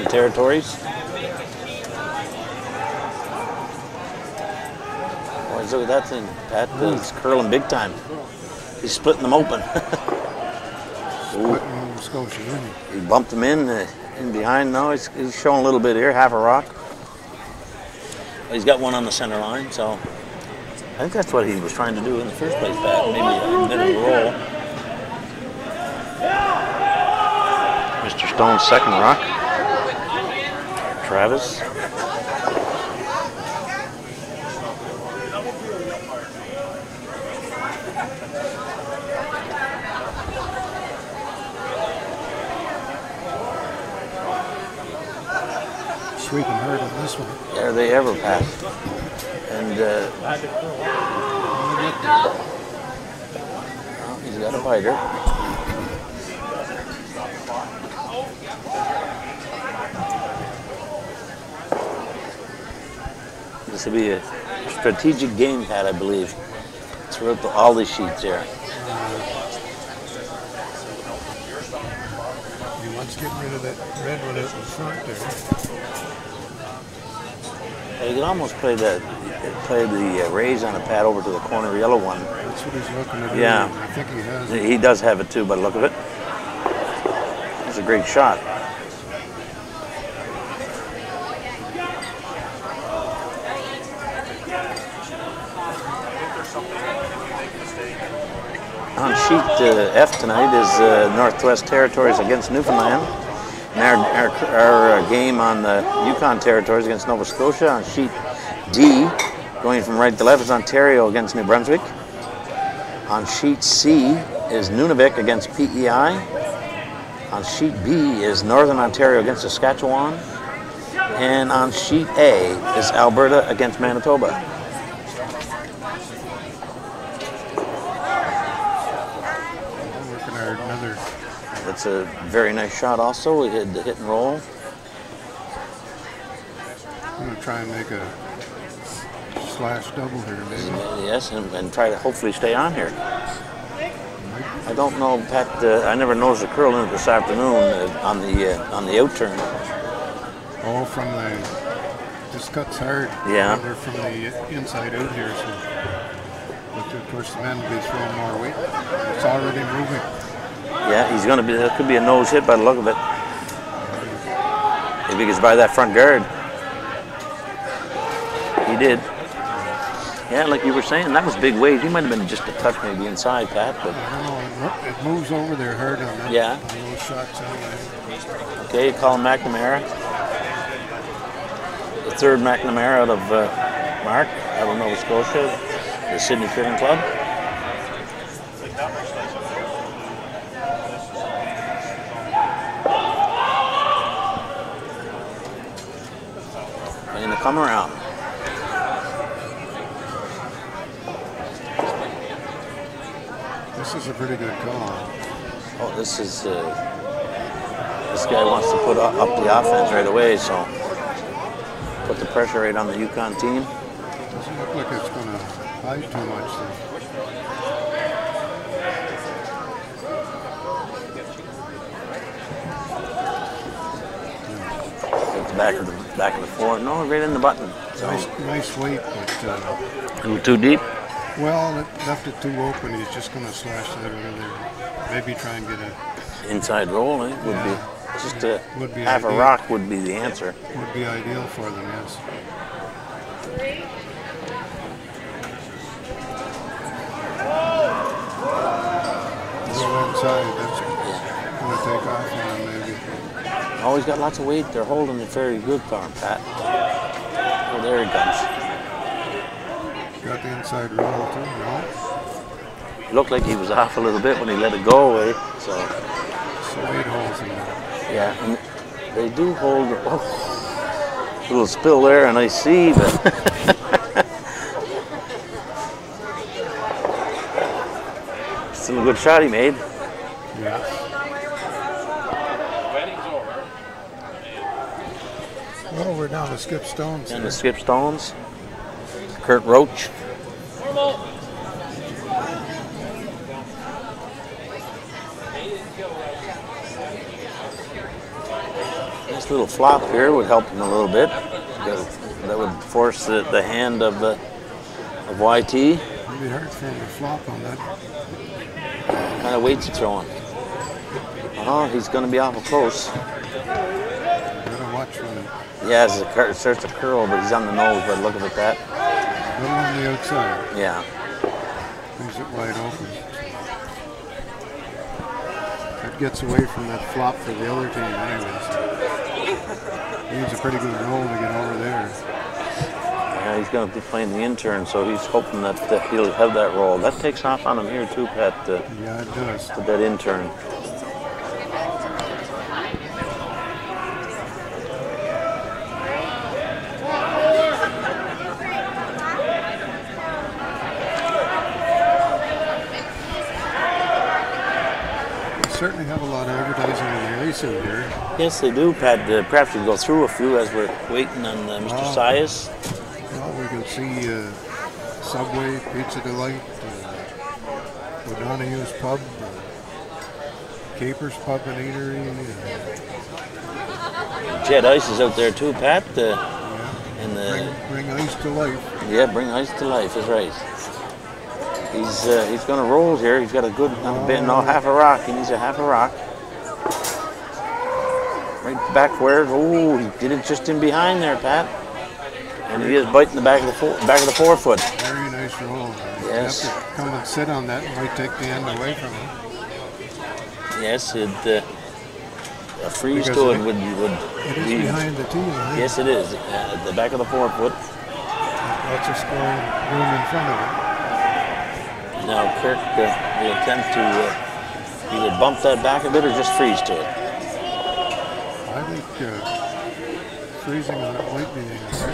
Yukon territories. Boy, look at that thing. Pat is curling big time. He's splitting them open. Scotia, isn't he? He bumped him in behind. No, he's showing a little bit here, half a rock. He's got one on the center line, so I think that's what he was trying to do in the first place, Pat. Maybe a bit of a roll. Mr. Stone's second rock. Travis. Sweeping hard on this one. Are they ever pass? And well, he's got a biter. This will be a strategic game, Pat, I believe. Throughout all these sheets here. He wants to get rid of that red one out in front there. You can almost play the raise on a pad over to the corner yellow one. That's what he's looking at. Yeah. I think he has it. He does have it too, by the look of it. That's a great shot. On sheet F tonight is Northwest Territories against Newfoundland. And our game on the Yukon territories against Nova Scotia. On sheet D, going from right to left, is Ontario against New Brunswick. On sheet C is Nunavik against PEI. On sheet B is Northern Ontario against Saskatchewan. And on sheet A is Alberta against Manitoba. That's a very nice shot also. We had the hit and roll. I'm going to try and make a slash double here, maybe. Yes, and try to hopefully stay on here. I don't know, Pat. I never noticed a curl in it this afternoon on the out turn. Oh, from the this cuts hard. Yeah. They're from the inside out here, so. But of course, the man will be throwing more weight. It's already moving. Yeah, he's going to be. That could be a nose hit by the look of it. If he gets by that front guard, he did. Yeah, like you were saying, that was big weight. He might have been just a touch maybe inside, Pat. But I don't know. It moves over there hard on that. Yeah. On those shots anyway. Okay, Colin McNamara. The third McNamara out of Mark, out of Nova Scotia, the Sydney Cricket Club. And to come around. This is a pretty good call. Oh, this is this guy wants to put up the offense right away, so put the pressure right on the Yukon team. Doesn't look like it's going to hide too much there. Back of the floor. No, right in the button. So. Nice weight, but too deep. Well, it left it too open. He's just going to slash that over there. Maybe try and get a inside roll. Would be just a would be half ideal. a rock would be the answer. Would be ideal for them, yes. Go inside. That's going to take off on him, maybe. Oh, he's got lots of weight. They're holding it very good for him, Pat. Oh, there he comes. Got the inside roll too, no? Looked like he was off a little bit when he let it go away. So. Some weight holes in there. Yeah, and they do hold. Oh, little spill there, and I see, but. Still a good shot he made. Yeah. Well, we're down to Skip Stones. And the Skip Stones. Kurt Roach. little flop here would help him a little bit. That would force the hand of YT. It'd be hard for him to flop on that. What kind of weight's he throwing? Oh, he's going to be awful close. Gotta watch when it. Yeah, it starts to curl, but he's on the nose by the look of it, Pat. A little on the outside. Yeah. Leaves it wide open. That gets away from that flop for the other team anyways. He needs a pretty good roll to get over there. Yeah, he's going to be playing the intern, so he's hoping that he'll have that roll. That takes off on him here too, Pat. Yeah, it does. With that intern. Certainly have a lot of advertising in the ice out here. Yes, they do, Pat. Perhaps we can go through a few as we're waiting on Mr. Sias. Well, we can see Subway, Pizza Delight, O'Donoghue's Pub, Capers Pub and Eatery. Jed Ice is out there too, Pat. Yeah. And bring ice to life. Yeah, bring ice to life is right. He's going to roll here. He's got a good half a rock. He needs a half a rock. Right back where? Oh, he did it just in behind there, Pat. And he is biting the back of the forefoot. Very nice roll. Yes. You have to come and sit on that. It might take the end away from him. Yes, a freeze to it would It is be behind the tee. Yes, it is. At the back of the forefoot. Lots of scoring room in front of it. Now Kirk will attempt to either bump that back a bit or just freeze to it. I think freezing on it might be the answer.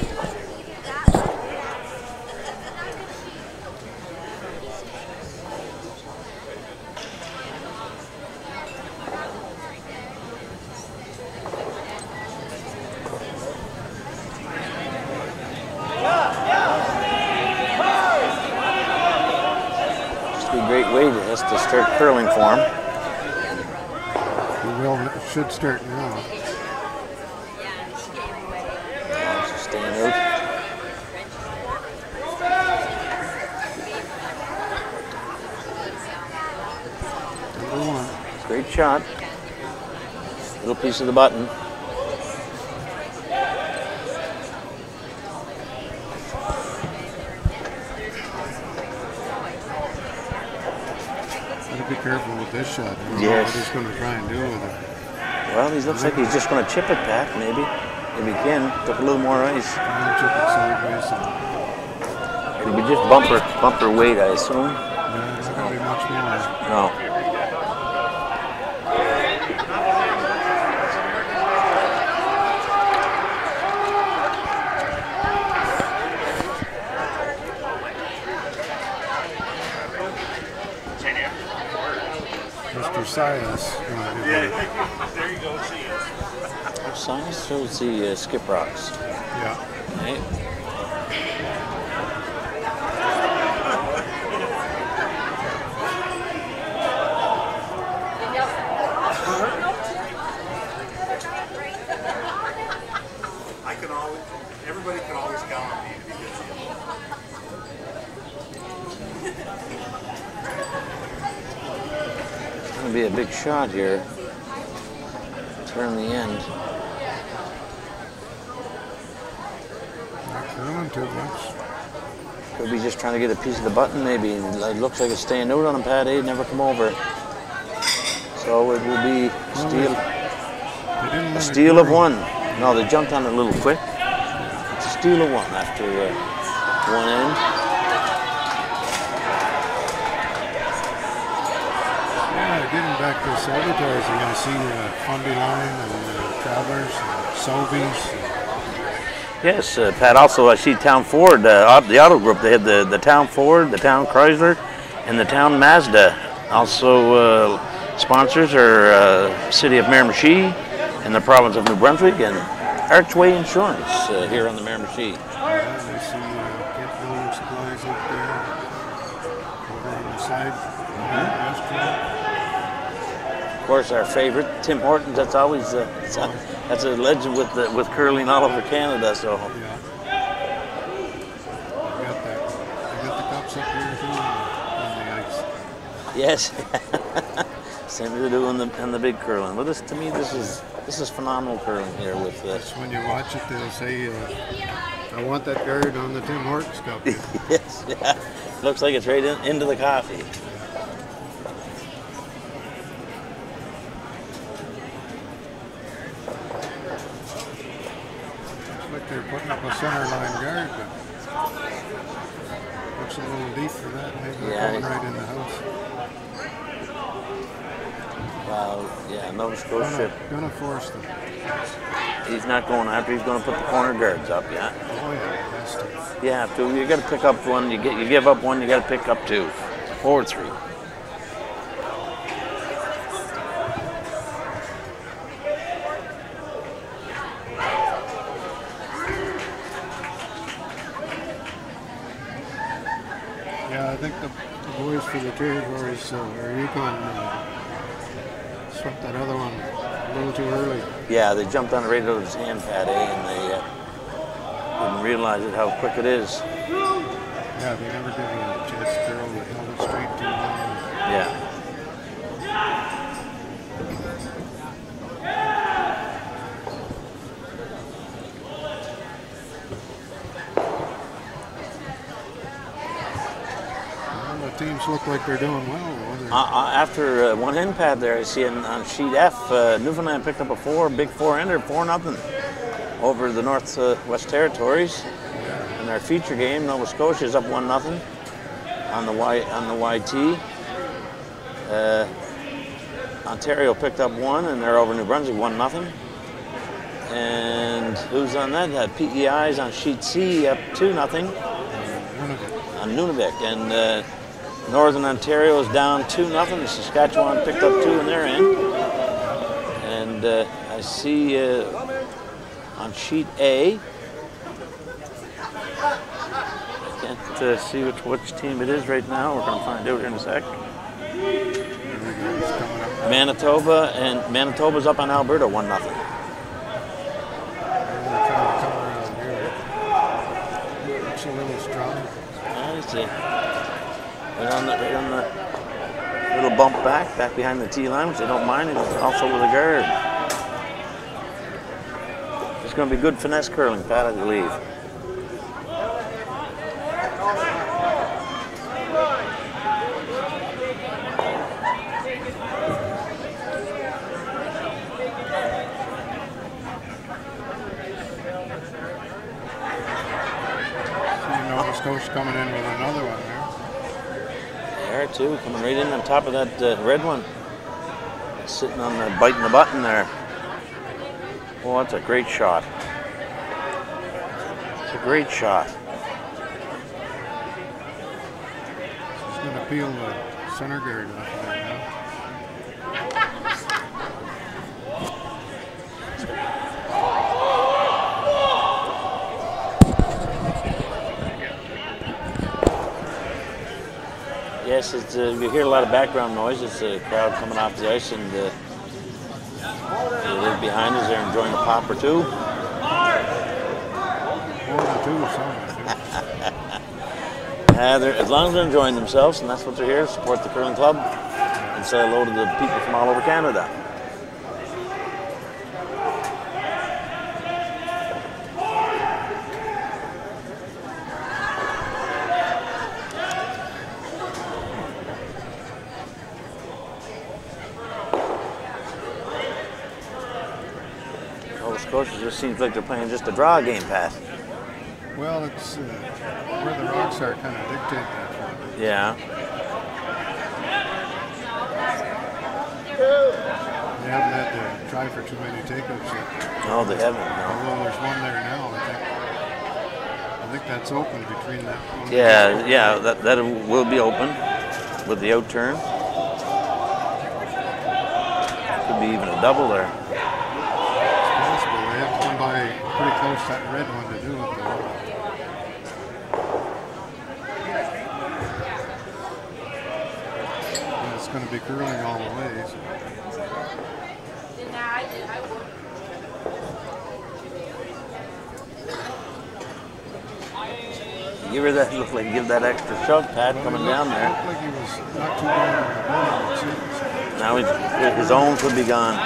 Great way to start curling for him. It should start now. Just staying out. Number one. Great shot. Little piece of the button. Be careful with this shot. Yes. What he's going to try and do with it. Well, he looks like he's just going to chip it back, maybe. If he can, took a little more ice. Chip it sideways. It'll be just bumper weight, I assume. Yeah, it's not going to be much more. No. Mr. Sias. There you go, Sias throws the skip rocks. Yeah. Okay. Everybody can always count on me to be good. It's going to be a big shot here. Turn the end. Not curling too much. Could be just trying to get a piece of the button, maybe. It looks like it's staying out on him, Pat. He'd never come over. So it will be a steal of one. No, they jumped on it a little quick. It's a steal of one after one end. Yeah, getting back to Salvatore's, you're going to see Fundy Line and Travelers and Sobeys. Yes, Pat, also I see Town Ford, the auto group. They had the Town Ford, the Town Chrysler, and the Town Mazda. Also sponsors are City of Miramichi and the province of New Brunswick and Archway Insurance here on the Miramichi. Yeah, they see Kent Building Supplies up there, over on the side. course, our favorite, Tim Hortons. That's always that's a legend with curling all over Canada. So Yeah. I got the cups up here too on the ice. yes, same as they do in the big curling. But to me, this is phenomenal curling here. With That's when you watch it, they'll say, "I want that guard on the Tim Hortons cup." yes, yeah, looks like it's right into the coffee. They're putting up a center line guard, but looks a little deep for that. Maybe they're going right in the house. Wow, yeah, Nova Scotia. Gonna force them. He's not going after. He's going to put the corner guards up. Yeah. Oh yeah, has to. You have to. You got to pick up one. You give up one. You got to pick up two, or three. Yeah, I think the boys for the territories or Yukon swept that other one a little too early. Yeah, they jumped on it right out of his hand pad, and they didn't realize how quick it is. Yeah, they never did a chance to throw. They held it straight too long. Yeah. Teams look like they're doing well. After one end pad there, I see on sheet F, Newfoundland picked up a big 4-ender, 4-0 over the Northwest Territories. In their feature game, Nova Scotia is up 1-0 on the YT. Ontario picked up 1, and they're over New Brunswick 1-0. And who's on that? PEI's on sheet C up 2-0 on Nunavik. And Northern Ontario is down 2-0. Saskatchewan picked up 2 in their end. And I see on sheet A, I can't see which team it is right now. We're going to find out here in a sec. Manitoba, and Manitoba's up on Alberta 1-0. Looks a little strong. I see. Right on the little bump back behind the tee line, which they don't mind. It's also with a guard. It's going to be good finesse curling, Pat, I believe. Nova Scotia coming in with another one there. There too, coming right in on top of that red one. Sitting on the biting the button there. Oh, that's a great shot. It's a great shot. He's going to peel the center guard off of there now. Yes, it's, you hear a lot of background noise. It's a crowd coming off the ice, and they live behind us. They're enjoying a pop or two. 4-2 or something. As long as they're enjoying themselves, and that's what they're here to support the curling club and say hello to the people from all over Canada. Nova Scotia just seems like they're playing just a draw game, Pat. Well, it's where the rocks are kind of dictate that one. Yeah. They haven't had to try for too many takeouts yet. No, they haven't. No. Although there's one there now, I think that's open between that one. Yeah, that will be open with the out turn. Could be even a double there. It's possible. They have to come by pretty close to that red one to do it, though. going to be curling all the way. So. Give her that, look like give that extra shove, Pat, coming down there. Looked like he was not too bad on the ball. Now his own could be gone.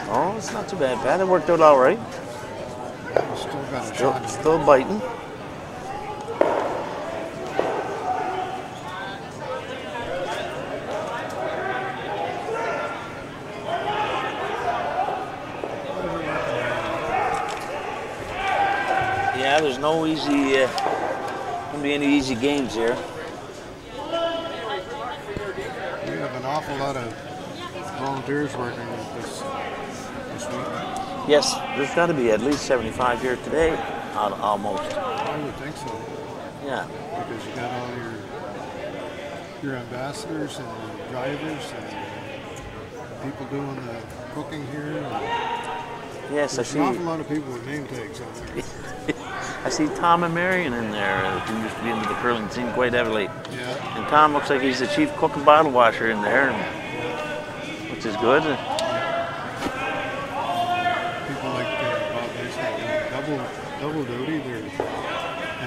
Oh, it's not too bad, Pat. It worked out all right. Still got a shot. Still biting. Yeah, there's no easy, gonna be any easy games here. We have an awful lot of volunteers working with this week. Yes, there's got to be at least 75 here today, almost. I would think so. Yeah. Because you got all your ambassadors and the drivers and people doing the cooking here. Yes, There's an awful lot of people with name tags on there. I see Tom and Marion in there, who used to be into the curling scene quite heavily. Yeah. And Tom looks like he's the chief cook and bottle washer in there, which is good. People like Bob Mason double duty. They're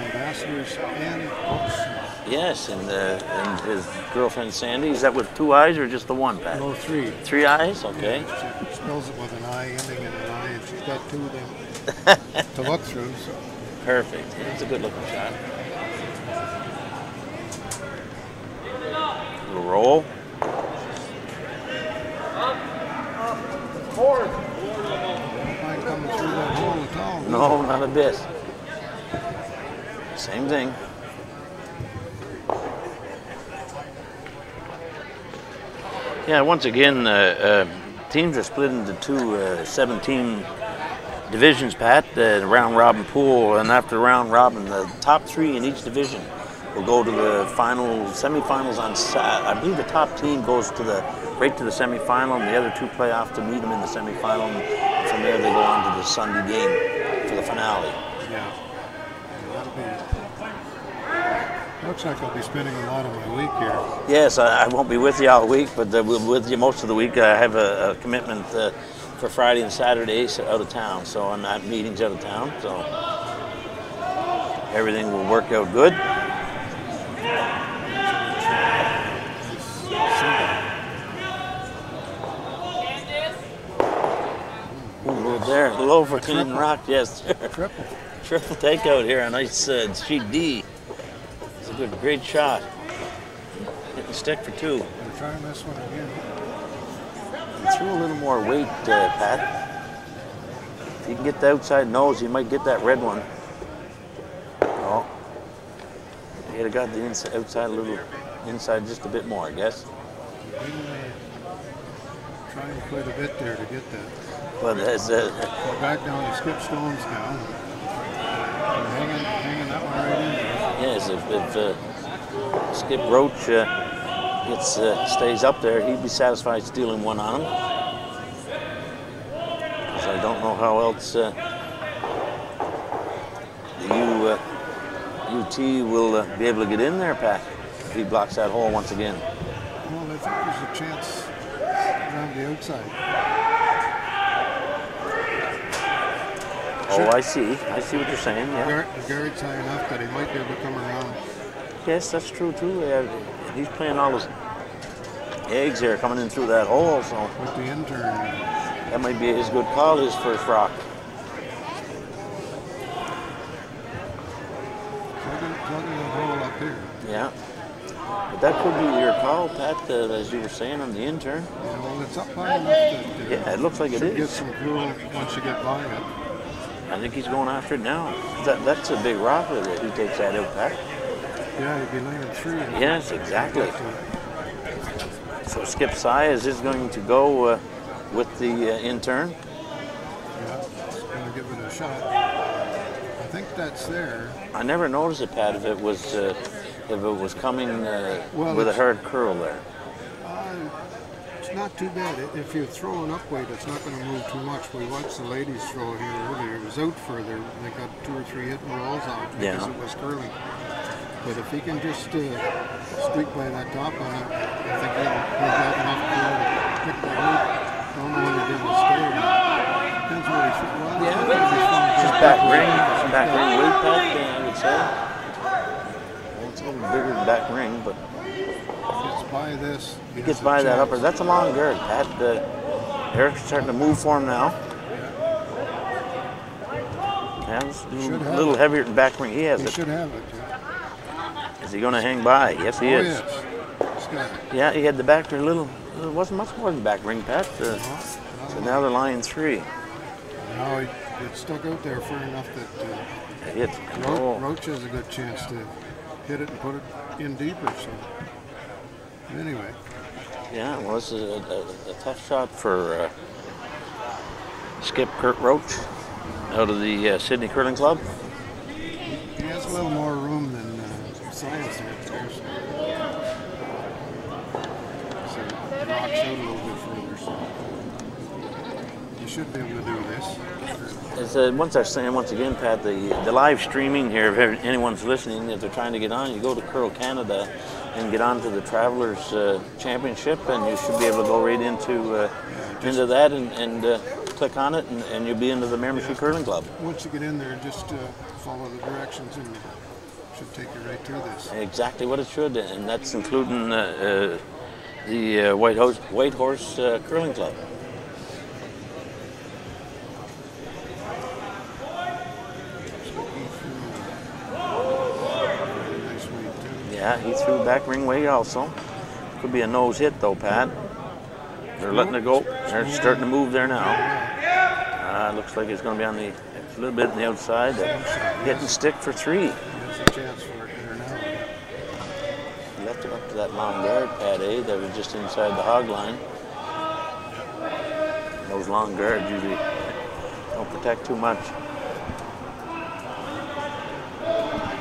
ambassadors and cooks. Yes, and his girlfriend Sandy, is that with 2 eyes or just the one, Pat? No, 3. 3 eyes? Okay. Yeah, she spells it with an I, ending in an I, and she's got 2 of them to look through. So. Perfect. It's a good looking shot. Little roll. Not coming through that hole at all. No, not a bit. Same thing. Yeah, once again, teams are split into 2 7-team divisions, Pat, round robin pool, and after round robin, the top 3 in each division will go to the semifinals on Saturday. I believe the top team goes to right to the semifinal, and the other 2 play off to meet them in the semifinal, and from there they go on to the Sunday game for the finale. Yeah. That'll be. Looks like I'll be spending a lot of my week here. Yes, I won't be with you all week, but we'll be with you most of the week. I have a commitment for Friday and Saturday out of town, so I'm at meetings out of town, so everything will work out good. Ooh, there, low for Clean Rock, yes. Triple takeout here, a nice sheet D. It's a great shot. Hitting stick for 2. We're trying this one again. Throw a little more weight, Pat. If you can get the outside nose, you might get that red one. Oh. You'd have got the outside a little, inside just a bit more, I guess. Trying quite a bit there to get that. But as we're back down to Skip Stones now. We're hanging that one right in there. Yes, if Skip Roach stays up there, he'd be satisfied stealing one on him. Because I don't know how else the UT will be able to get in there, Pat, if he blocks that hole once again. Well, I think there's a chance around the outside. Oh, I see what you're saying, yeah. Garrett's high enough that he might be able to come around. Yes, that's true too. He's playing all his eggs here coming in through that hole, so with the intern. That might be his good call, his first rock. Plugging that hole up here. Yeah. But that could be your call, Pat, as you were saying on the intern. Yeah, well, it's up high enough that yeah, it looks like it is. Get some cool once you get by it. I think he's going after it now. That's a big rock with it. He takes that out, Pat. Yeah, he'd be laying 3. Yes, exactly. So Skip Sias is going to go with the intern. Yeah, he's going to give it a shot. I think that's there. I never noticed it, Pat, if it was coming with a hard curl there. It's not too bad. If you're throwing up weight, it's not going to move too much. We watched the ladies throw it here earlier. It was out further. They got 2 or 3 hitting rolls out because it was curling. but if he can just squeak by that top on it, I think he'll have enough to pick that out. I don't know whether they're going to stay or not. Depends what he's well, Yeah, just back ring weight pack, I would say. Well, it's a little bigger than back ring, but gets by this. he gets by that upper. That's a long guard, Pat. Eric's starting to move for him now. Yeah, it's a little heavier than back ring. He has it. He should have it. Yeah. Is he going to hang by? Yes, he is. Yes. He's got it. Yeah, he had the back ring a little. It wasn't much more than back ring, Pat. So now they're line 3. Now it stuck out there far enough that Roach has a good chance to hit it and put it in deeper. So anyway. Yeah, well, this is a tough shot for Skip Kurt Roach out of the Sydney Curling Club. He has a little more room than Science right there. So it rocks out a little bit further. So you should be able to do this. Once I saying once again, Pat, the live streaming here, if anyone's listening, if they're trying to get on, you go to Curl Canada and get on to the Travelers Championship, and you should be able to go right into that and click on it, and you'll be into the Miramichi Curling Club. Once you get in there, just follow the directions, and it should take you right to this. Exactly what it should, and that's including the White Horse Curling Club. Yeah, he threw back ring weight also. Could be a nose hit though, Pat. They're letting it go. They're starting to move there now. Looks like it's going to be on a little bit on the outside. Hitting stick for 3. There's a chance for it there now. He left it up to that long guard, Pat, that was just inside the hog line. Those long guards usually don't protect too much.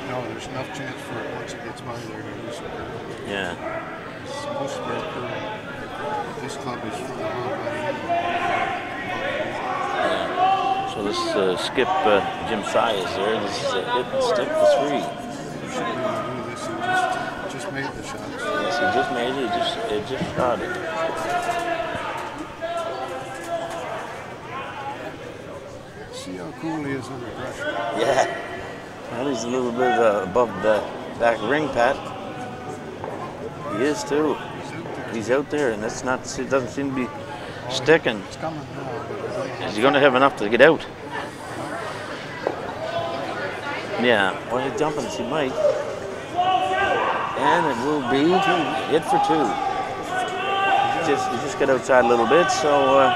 No, there's enough chance for it once it gets by there to do some curling. Yeah. Most of our curling, this club is for the hog line. Yeah. So this Skip Jim Sy is there. This is a hit and stick for 3. You should be able to do this and just made the shots. Yes, he just made it. It just shot it. See how cool he is under pressure. Yeah. Well, he's a little bit above the back ring, Pat. He is too. He's out there, and that's not. It doesn't seem to be sticking. It's coming now, but Is he going to have enough to get out? Yeah. Well, he's jumping. He might. And it will be hit for 2. He just got outside a little bit, so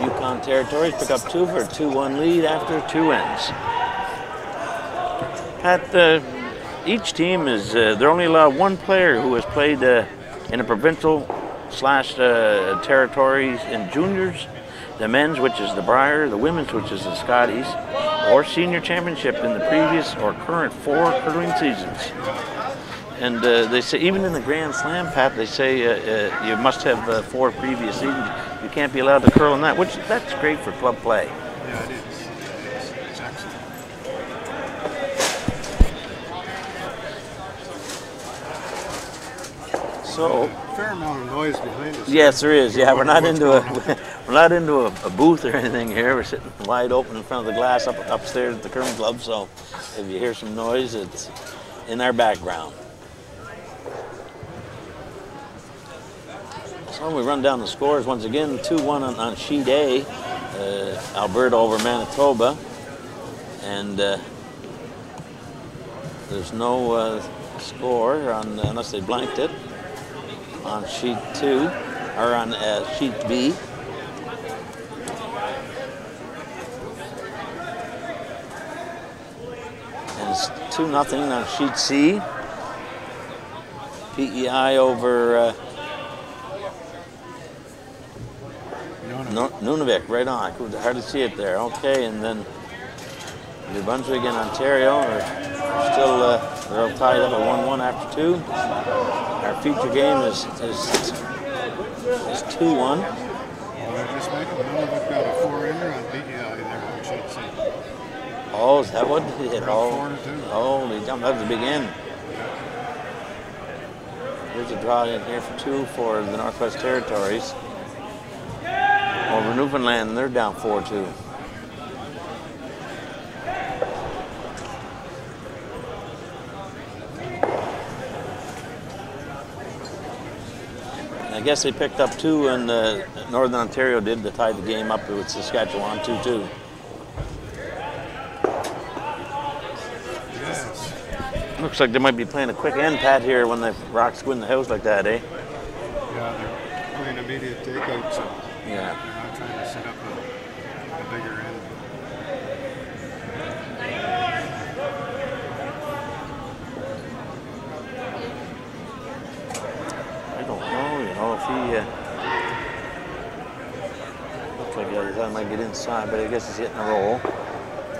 Yukon Territories pick up 2 for a 2-1 lead after 2 ends. Pat, each team is, they're only allowed 1 player who has played in a provincial / territories in juniors, the men's, which is the Brier, the women's, which is the Scotties, or senior championship in the previous or current 4 curling seasons. And they say, even in the Grand Slam, Pat, they say you must have 4 previous seasons. You can't be allowed to curl in that, which that's great for club play. yeah, it is. It's excellent. So, Fair amount of noise behind us. yes, there is. Yeah, we're not into a booth or anything here. We're sitting wide open in front of the glass upstairs at the curling club. So, if you hear some noise, it's in our background. So we run down the scores once again. 2-1 on sheet A, Alberta over Manitoba, and there's no score on unless they blanked it on sheet 2 or on sheet B. And it's 2-0 on sheet C. PEI over Nunavik, right on. I could hardly see it there. Okay, and then New Brunswick and Ontario are still they're all tied up at 1-1 after 2. Our feature game is 2-1. Well, they're just making Nunavik got a 4-ender on PEI there on sheet C. Oh, is that what he hit? Around 4-2. Holy jump, that was a big end. There's a draw in here for 2 for the Northwest Territories. Over Newfoundland, they're down 4-2. I guess they picked up 2 and Northern Ontario did to tie the game up with Saskatchewan 2-2. Yes. Looks like they might be playing a quick end, Pat, here when the Rocks win the house like that, eh? Yeah, they're playing immediate takeout, so Yeah. they're not trying to set up a bigger end. I don't know, if he looks like I might get inside, but I guess he's hitting a roll.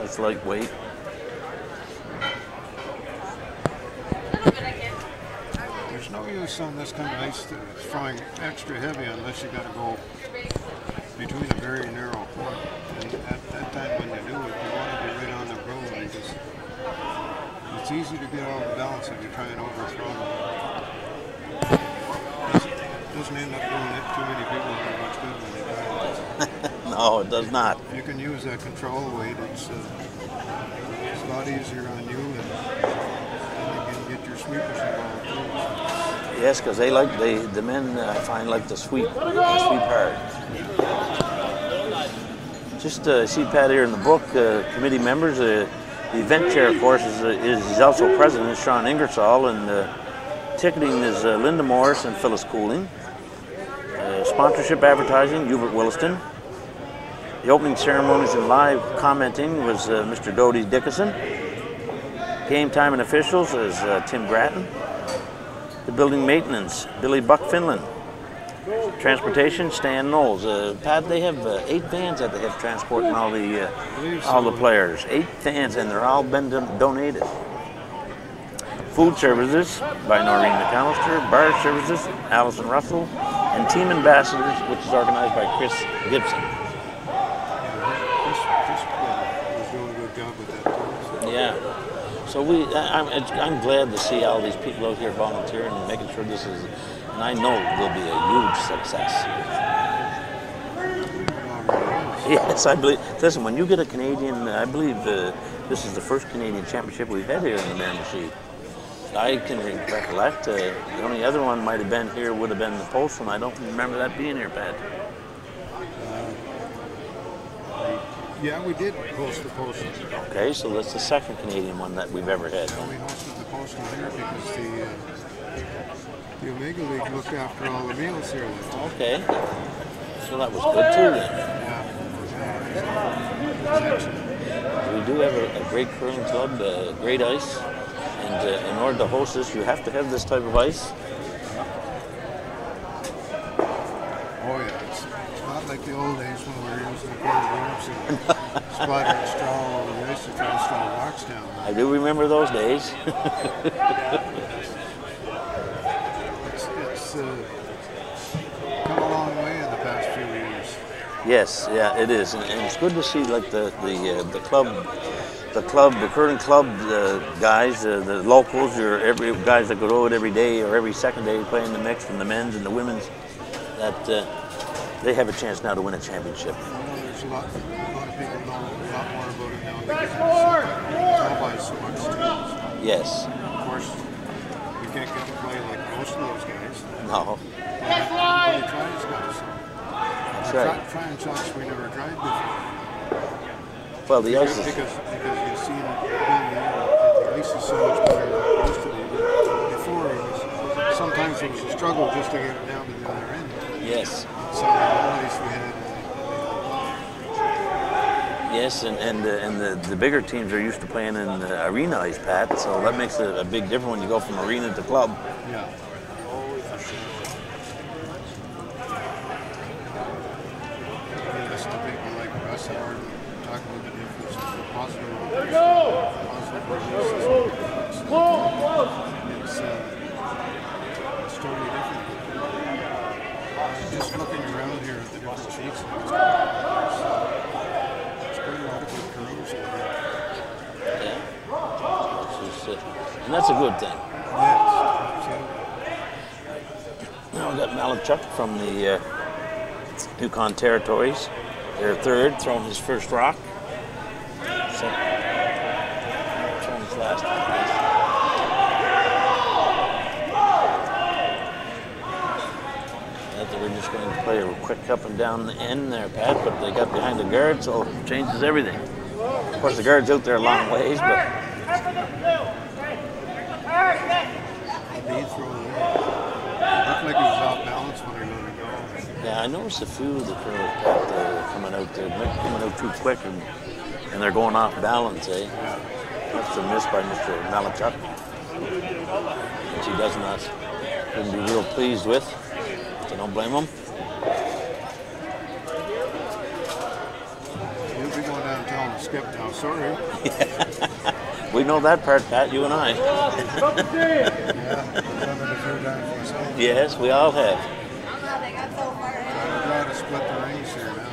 It's lightweight. There's no use on this kind of ice throwing extra heavy unless you got to go between a very narrow point. And at that time when you do it, you want to be right on the road because it's easy to get off balance if you try and overthrow them. It doesn't end up doing it. Too many people are much good when they try it. No, it does not. If you can use that control weight, it's a lot easier on you, and you can get your sweepers involved too. Yes, because the men I find like to sweep hard. Just see Pat here in the book, committee members. The event chair, of course, is also president, Sean Ingersoll, and ticketing is Linda Morris and Phyllis Cooling. Sponsorship advertising, Hubert Williston. The opening ceremonies and live commenting was Mr. Doty Dickinson. Game time and officials is Tim Grattan. The building maintenance, Billy Buck Finland. Transportation, Stan Knowles. Pat, they have 8 vans that they have transporting all the players. 8 vans, and they're all been donated. Food services by Noreen McAllister. Bar services, Allison Russell. And team ambassadors, which is organized by Chris Gibson. Chris was doing a good job with that too. Yeah. So I'm glad to see all these people out here volunteering and making sure this is, and I know it will be a huge success. Yes, I believe. Listen, when you get a Canadian, I believe this is the first Canadian championship we've had here in the Miramichi. I can recollect. The only other one might have been here would have been the Post one. I don't remember that being here, Pat. Yeah, we did host the Post. Okay, so that's the second Canadian one that we've ever had. Yeah, we hosted the Post one here because the Omega League looked after all the meals here. Okay, so that was good too then. Yeah. We do have a great curling club, great ice. And in order to host this, you have to have this type of ice. Oh yeah, it's not like the old days when we were using quarter ropes and splattering straw all over the ice to try to slow rocks down. I do remember those days. It's come a long way in the past few years. Yes, yeah, it is, and it's good to see like the curling club guys, the locals, every guys that go to it every day or every second day playing the mix from the men's and the women's, that they have a chance now to win a championship. There's a lot of people know a lot more about it now because it's all by so much too. Yes. Of course, we can't get to play like most of those guys. No. Everybody tries now, so. That's right. Trying shots we never tried before. Well, the ice is... Because you see the ice is so much better than it used to be. Before, sometimes it was a struggle just to get it down to the other end. Yes. So the ice we had. Yes, and the bigger teams are used to playing in arena ice, Pat, so that makes a big difference when you go from arena to club. Yeah. Listen to people like Russ Howard talk about the difference of positive releases. It's totally different. Just looking around here at the different sheets, there's quite a lot of good curlers in here. and that's a good thing. Yes, Now we got Malachuk from the Yukon Territories. They're third, throwing his first rock. So, throwing his last. We're just going to play a quick up and down the end there, Pat, but they got behind the guard, so it changes everything. Of course, the guard's out there a long ways, but... he threw it. Looked like he was off balance when he let it go. Yeah, I noticed a few of the curls, Pat, coming out there, coming out too quick, and they're going off balance, eh? Yeah. That's a miss by Mr. Malachuk, which he wouldn't be real pleased with. So don't blame him. He'll be going down and telling the skip now, sorry. We know that part, Pat, you and I. Yeah, I've done it a few times myself. Yes, we all have. I'm trying to split the rings here now.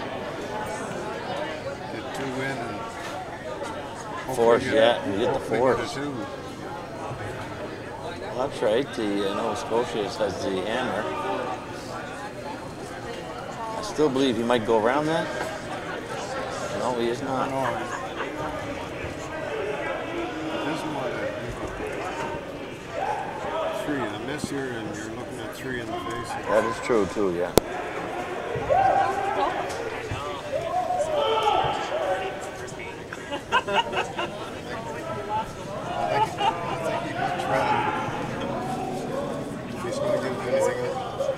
Get 2 in and... Force, yeah, we get the hopefully force. get a 2. Well, that's right, the Nova Scotia has the hammer. I still believe he might go around that. No, he is not. No, it doesn't want to... 3, the miss here, and you're looking at 3 in the face. That is true, too, yeah. I think he'd much rather, if he's going to give anything up,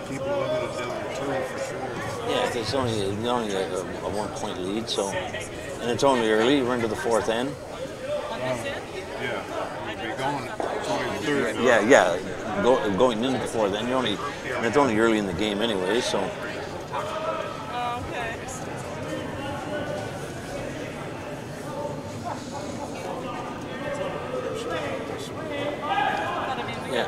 keep him limited down to 2 for sure. Yeah, it's only a 1-point lead, so, and it's only early. We're into the 4th end. Yeah, he'd be going, it's only the 3rd. Yeah. Going into the 4th end, and it's only early in the game anyway, so. Yeah.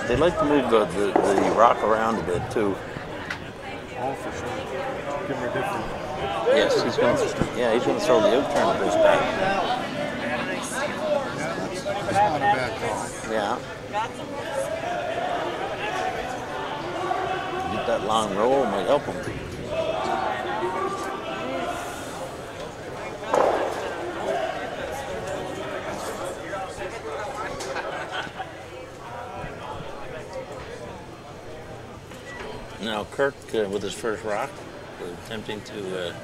They like to move the rock around a bit too. Oh, for sure. Give him a different. Yes, he's going to throw the out turn of this back. Yeah, that's not a bad call. Yeah. Get that long roll might help him. Now Kirk with his first rock, attempting to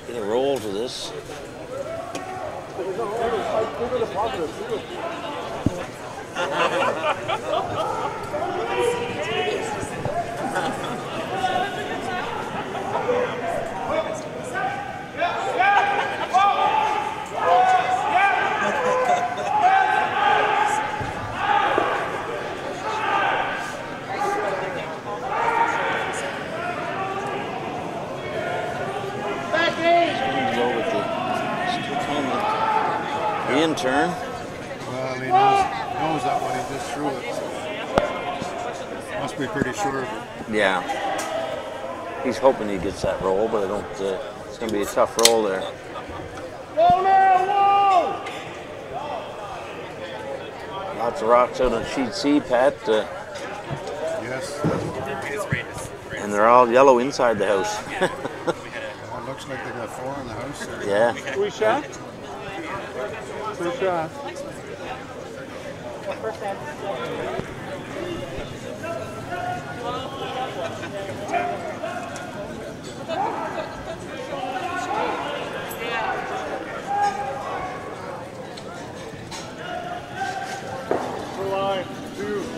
get a roll to this. Turn. Well, he knows that when he just threw it. Must be pretty sure of it. Yeah. He's hoping he gets that roll, but I don't. It's going to be a tough roll there. Lots of rocks out on sheet C, Pat. Yes. And they're all yellow inside the house. It looks like they got 4 in the house there. Yeah. We shot? First shot.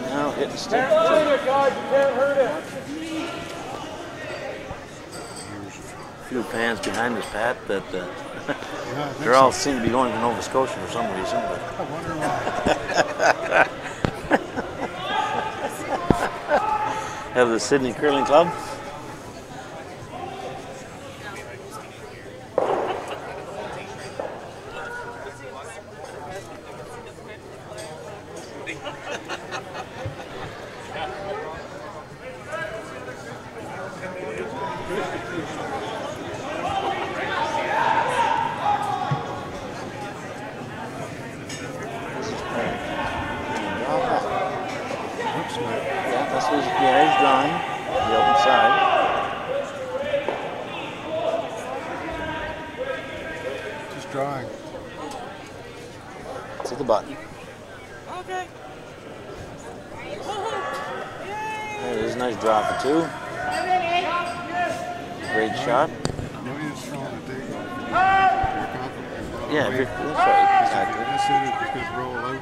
Now hit the stick. Can't hurt it, guys. You can't hurt it. A few pans behind us, Pat, that Yeah, I think they all so. seem to be going to Nova Scotia for some reason. I wonder why. Have the Sydney Curling Club. drawing the open side. Just drawing. To the button. Okay. There it is, nice draw for 2. Great shot. No use throwing a dig. Yeah, that's right, exactly. This hit it, you could roll out. Only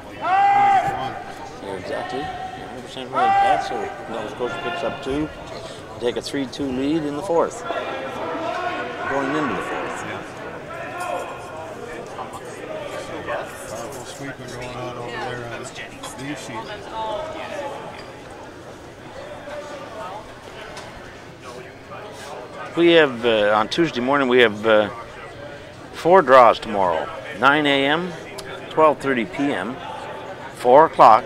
get one. You're exactly. You're 100% right, Pat. So Nova Scotia picks up 2. Take a 3-2 lead in the 4th. Going into the 4th. Powerful sweeping going on over there on the sheet. We have, on Tuesday morning, we have 4 draws tomorrow. 9 a.m., 12:30 p.m., 4 o'clock,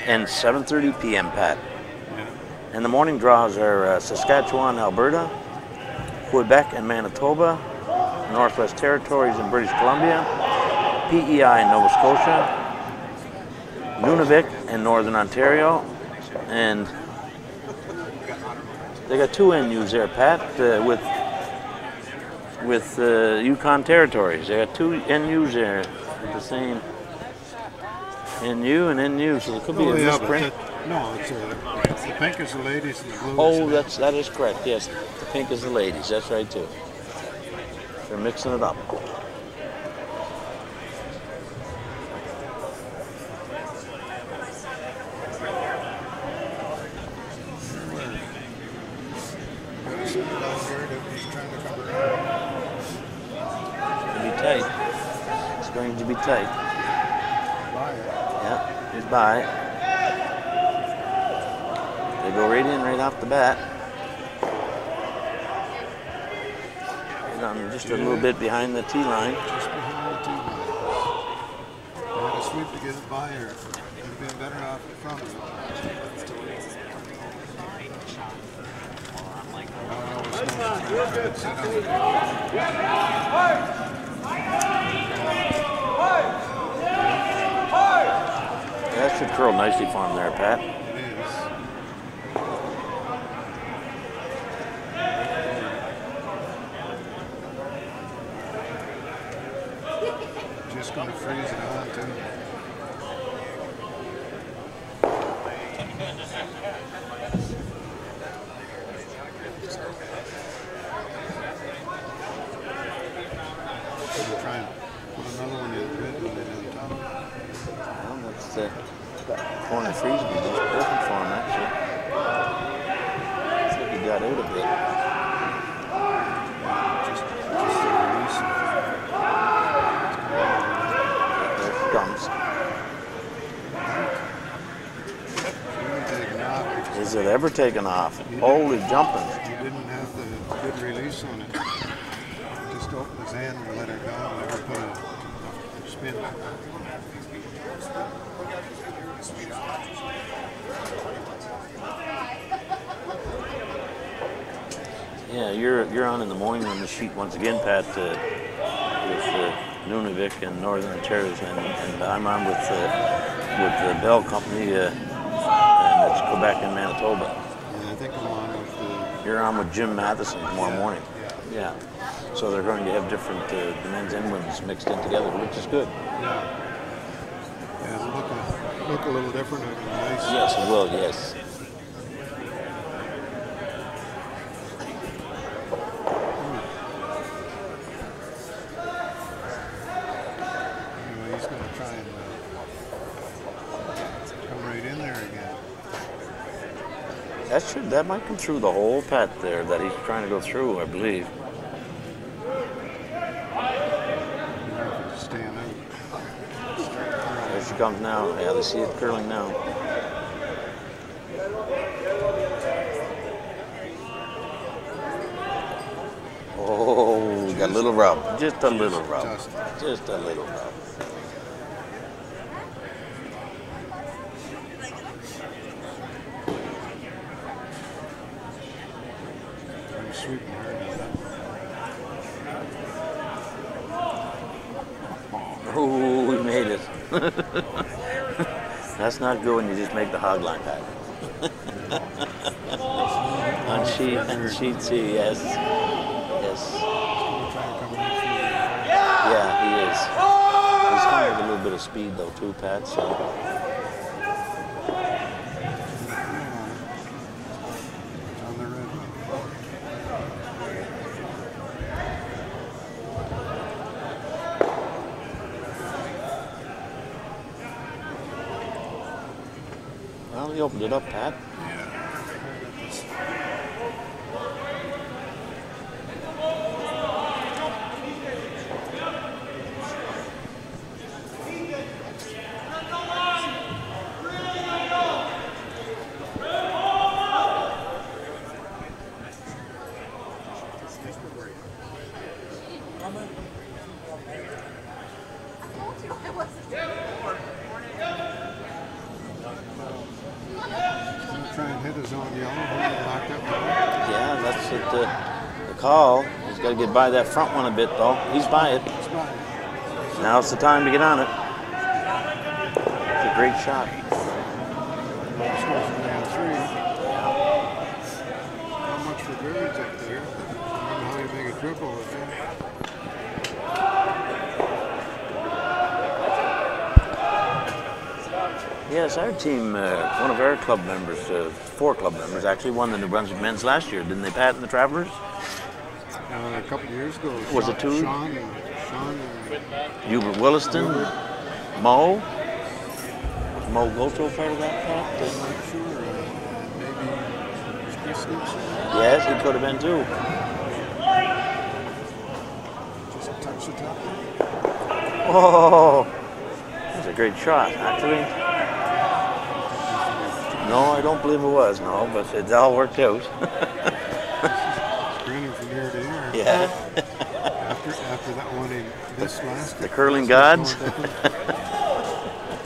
and 7:30 p.m., Pat. Yeah. And the morning draws are Saskatchewan, Alberta, Quebec and Manitoba, Northwest Territories and British Columbia, PEI in Nova Scotia, Nunavik and Northern Ontario, and they got 2 NUs there, Pat, with Yukon Territories. They got 2 NUs there with the same NU and NU, so there could be a misprint. No, it's the pink is the ladies and the blue Oh, is that is correct. Yes, the pink is the ladies. That's right too. They're mixing it up. It's going to be tight. Yeah, he's by. They go right in right off the bat. And I'm just a little bit behind the tee line. Just behind the tee line. You had to sweep to get it by her. You'd have been better off in front of it. That should curl nicely for him there, Pat. It is. Just going to freeze it on too. Try and put another one in the mid and then on top. Well, that's the corner freeze would be just perfect for him, actually. Looks like he got out a bit. Just the release of There it comes. really taking off. Is it ever taken off? Holy jumping. He didn't have the good release on it. Just opened his hand and let it go and never put a spin. Yeah, you're on in the morning on the sheet once again, Pat, with Nunavik and Northern Ontario, and I'm on with the Bell Company, and it's Quebec and Manitoba. And I think I'm on with You're on with Jim Matheson tomorrow Yeah, morning. Yeah. So they're going to have different the men's and women's mixed in together, which is good. it'll look a little different. It'll be nice. Yes, it will. Yes. Anyway, he's going to try and come right in there again. That might come through the hole, Pat, there that he's trying to go through, I believe. Staying out. There she comes now. Yeah, they see it curling now. Oh, got a little rub. Just a little rub. Just a little rub. I'm sweeping her now. Oh, we made it. That's not good when you just make the hog line, Pat. sheet C, yes. Yes. He's gonna try and come right through there. Yeah, he is. He's coming with a little bit of speed though too, Pat, so. It's on the red one. Well, he opened it up, Pat. Try and hit his own yellow. Locked up. Yeah, that's it, the call. He's got to get by that front one a bit, though. He's by it. It's fine. Now it's the time to get on it. It's a great shot. Scores from down 3. Not much for birds up there. I don't know how you make a triple with that. Yes, our team, one of our club members, 4 club members actually, won the New Brunswick men's last year. Didn't they, Pat, in the Travelers? A couple of years ago. Was it 2? Sean and Hubert Williston, Mo. Was Mo Goto part of that, Pat? I'm not sure. Maybe Chris Gibson. Yes, he could have been too. Just touch the top. Oh, that's a great shot, actually. No, I don't believe it was, no, but it all worked out. Grinning from ear to ear. Yeah. After that one in this last. The curling gods.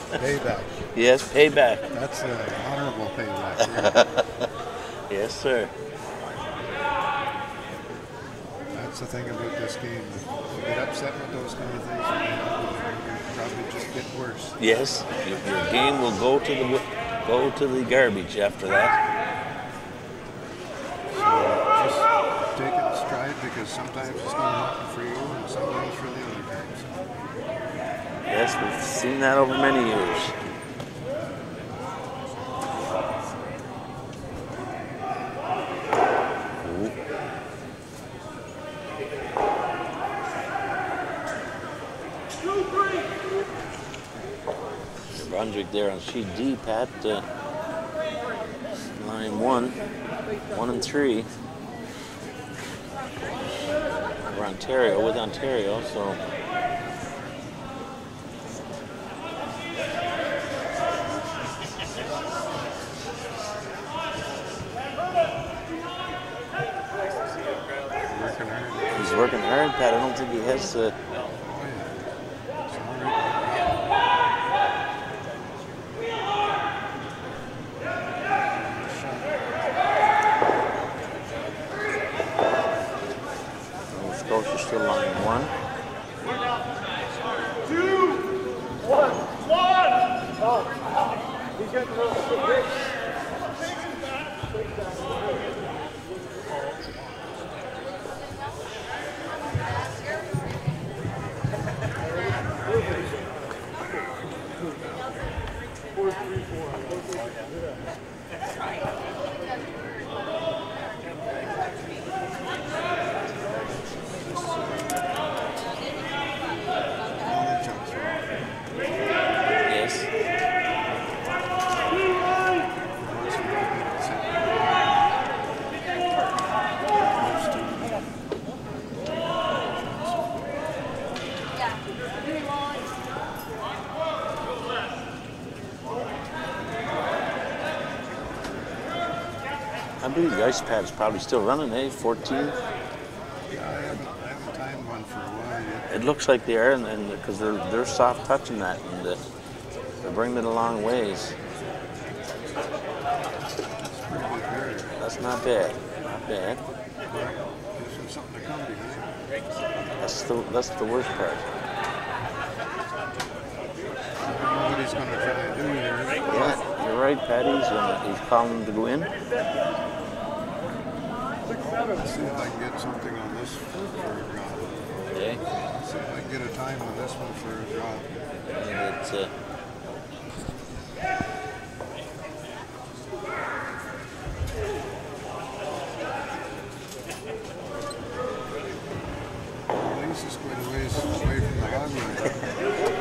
Payback. Yes, payback. That's an honorable payback. Yes, sir. That's the thing about this game. You get upset with those kind of things, and you probably just get worse. Yes, your game will go to the garbage after that. So just take it in stride, because sometimes it's going to happen for you and sometimes for the other guys. Yes, we've seen that over many years. New Brunswick there on sheet D, Pat. Line 1 and 3. We're Ontario with Ontario, so. He's working hard, Pat. I don't think he has to. Scotia still line 1. 2, 1. Oh, he's getting a little bit. Yes. I believe the ice pad's probably still running, eh? 14. Yeah, I haven't timed one for a while yet. It looks like they are, and because they're soft touching that, and they're bringing it a long ways. It's pretty good area. That's not bad. Not bad. Gives them something to come behind. That's the worst part. I don't know what he's going to try and do here. Yeah, you're right, Patty. He's calling them to go in. Let's see if I can get something on this for a drop. Okay. Let's see if I can get a time on this one for a drop. And it's, At least it's quite a ways away from the hog line.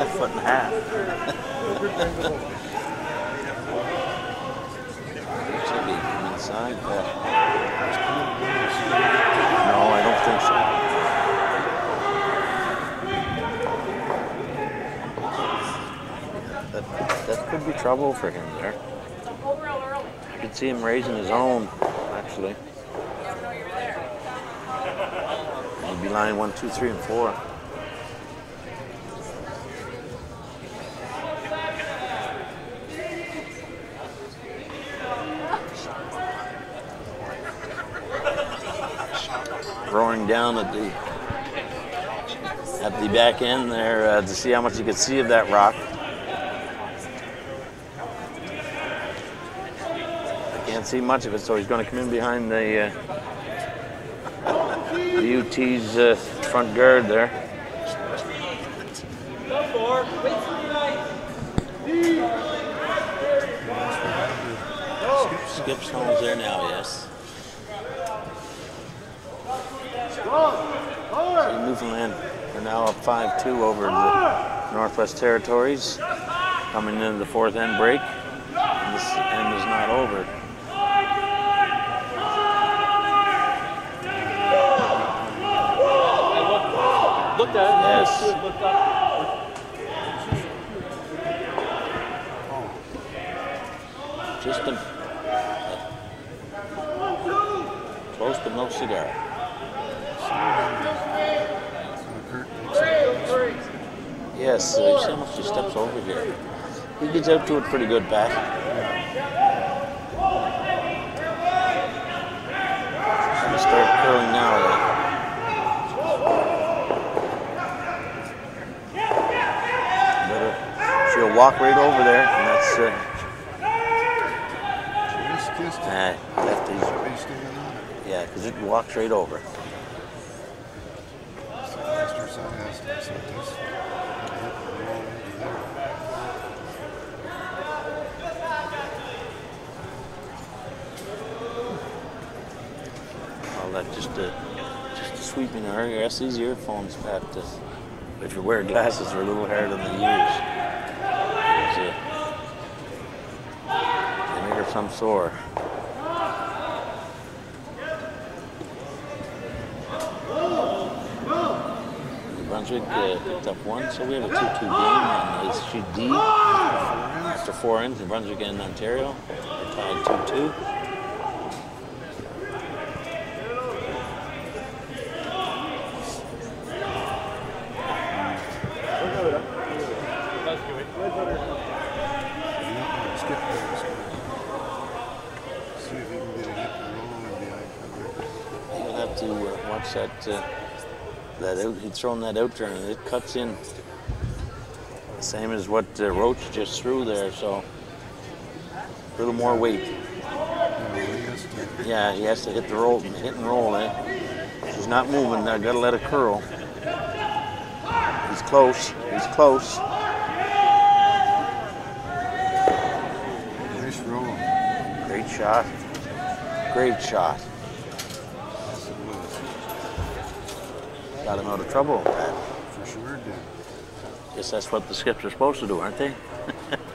a foot and a half. Should be from inside. No, I don't think so. That could be trouble for him there. I could see him raising his own, actually. He'd be line 1, 2, 3, and 4. Roaring down at the back end there to see how much you could see of that rock. I can't see much of it, so he's going to come in behind the UT's front guard there. Skip's home's there now, yes. So Newfoundland are now up 5-2 over the Northwest Territories, coming into the fourth end break. And this end is not over. Looked at it. Yes. Looked up. Just a close but no cigar. Yes, you see how much he steps over here. He gets out to it pretty good, Pat. He's going to start curling now, she'll walk right over there, and that's lefties. Yeah, because it walks right over. All that just a sweeping her. Yes, these earphones, Pat, if you wear glasses, are a little hard on the ears. They make her some sore. Brunswick picked up one, so we have a 2-2 game on sheet D. After 4 innings, New Brunswick and Ontario are tied 2-2. You'll have to watch that. He's thrown that out there and it cuts in. The same as what Roach just threw there, so a little more weight. Yeah, he has to hit the roll, hit and roll, eh? She's not moving, I gotta let it curl. He's close, he's close. Nice roll. Great shot, great shot. Got him out of trouble, Pat. For sure did. Guess that's what the skips are supposed to do, aren't they?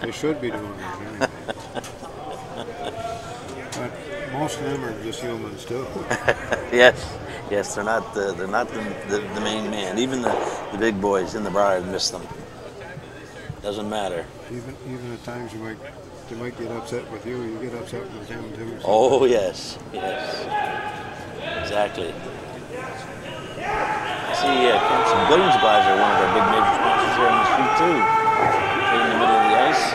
They should be doing that anyway. But most of them are just humans too. Yes, they're not the main man. Even the big boys in the bar miss them. Doesn't matter. Even at times they might get upset with you. You get upset with them too. So. Oh yes, exactly. See, some building supplies are one of our big major sponsors here on the street too. Right in the middle of the ice.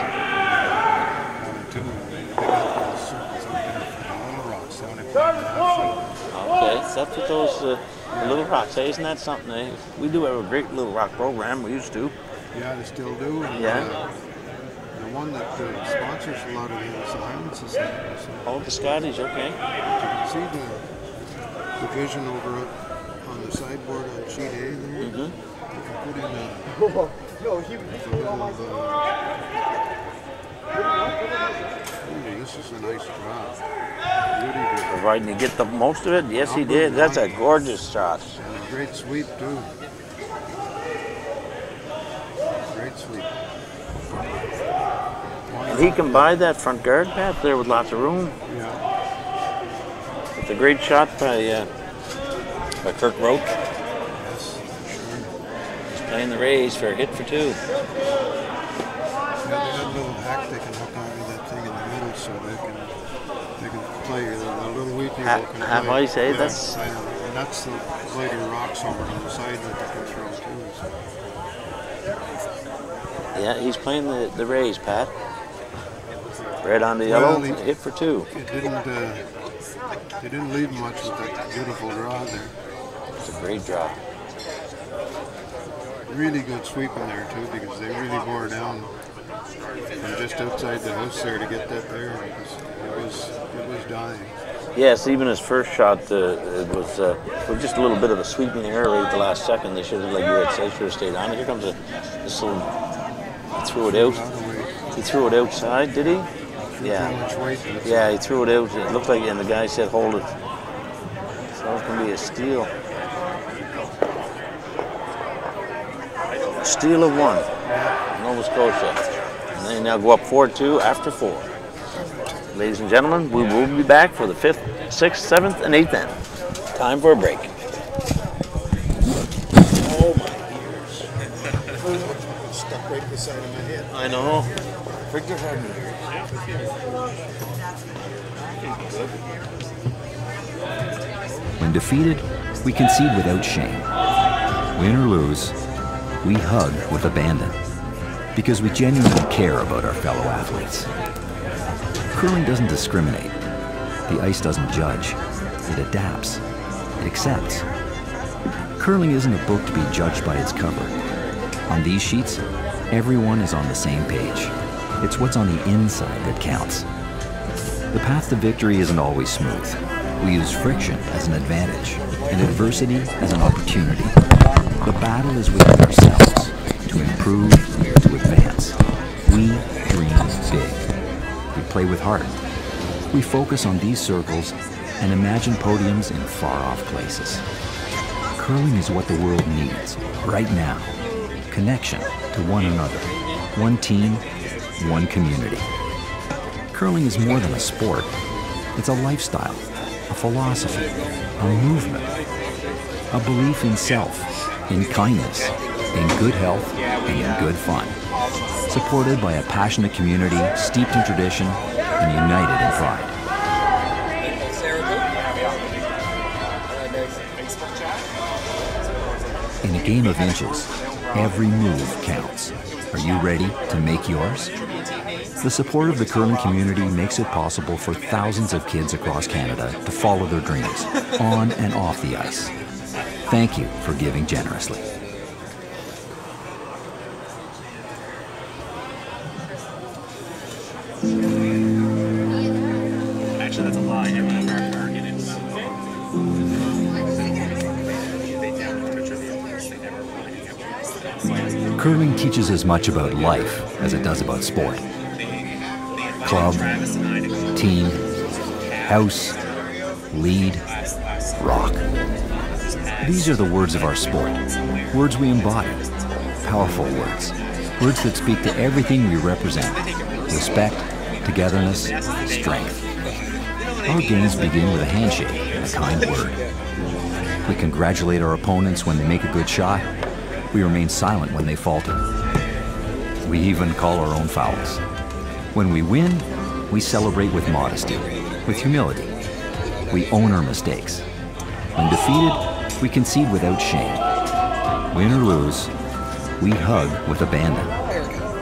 Okay, so that's what those the Little Rocks, eh? Isn't that something, eh? We do have a great Little Rock program, we used to. Yeah, they still do. And, yeah. The one that sponsors a lot of the Highland Society. So oh, the Scotties, okay. you can see division over on the sideboard on sheet A there. Mm-hmm. You can put in a No, he little, this is a nice drop. Really good. Providing you get the most of it. Yes, he did. That's a gorgeous shot. And a great sweep too. Great sweep. And he can buy that front guard path there with lots of room. Yeah. It's a great shot by Kirk Roach. Yes. Sure. He's playing the Rays for a hit for 2. Yeah, they got a little hack they can hook onto that thing in the middle so they can play a little weepy Have I say that's. I know. And that's the lighter rocks over on the side that they can throw too. So. Yeah, he's playing the Rays, Pat. Red on the yellow, hit for 2. It didn't leave much with that beautiful draw there. It's a great draw. Really good sweep in there too, because they really bore down from just outside the house there to get that there. It was dying. Yes, even his first shot, it was just a little bit of a sweeping error right at the last second. They should have, like you had said, should have stayed on it. Here comes this little. He threw it out. He threw it outside, did he? Yeah. Yeah, he threw it out. It looked like, and the guy said, "Hold it." So it's gonna be a steal. Steal of 1, Nova Scotia, and they now go up 4-2 after 4. Ladies and gentlemen, we will be back for the 5th, 6th, 7th, and 8th end. Time for a break. Oh my ears. Stuck right beside of my head. I know. Victor had me. When defeated, we concede without shame. Win or lose, we hug with abandon. Because we genuinely care about our fellow athletes. Curling doesn't discriminate. The ice doesn't judge. It adapts. It accepts. Curling isn't a book to be judged by its cover. On these sheets, everyone is on the same page. It's what's on the inside that counts. The path to victory isn't always smooth. We use friction as an advantage and adversity as an opportunity. The battle is within ourselves, to improve, to advance. We dream big. We play with heart. We focus on these circles and imagine podiums in far-off places. Curling is what the world needs, right now. Connection to one another, one team, one community. Curling is more than a sport. It's a lifestyle, a philosophy, a movement, a belief in self, in kindness, in good health, and in good fun. Supported by a passionate community steeped in tradition and united in pride. In a game of inches, every move counts. Are you ready to make yours? The support of the curling community makes it possible for thousands of kids across Canada to follow their dreams, on and off the ice. Thank you for giving generously. Actually, that's a lie. Everyone American is. Curling teaches as much about life as it does about sport. Club, team, house, lead, rock. These are the words of our sport, words we embody, powerful words, words that speak to everything we represent, respect, togetherness, strength. Our games begin with a handshake and a kind word. We congratulate our opponents when they make a good shot. We remain silent when they falter. We even call our own fouls. When we win, we celebrate with modesty, with humility. We own our mistakes. When defeated, we concede without shame. Win or lose, we hug with abandon.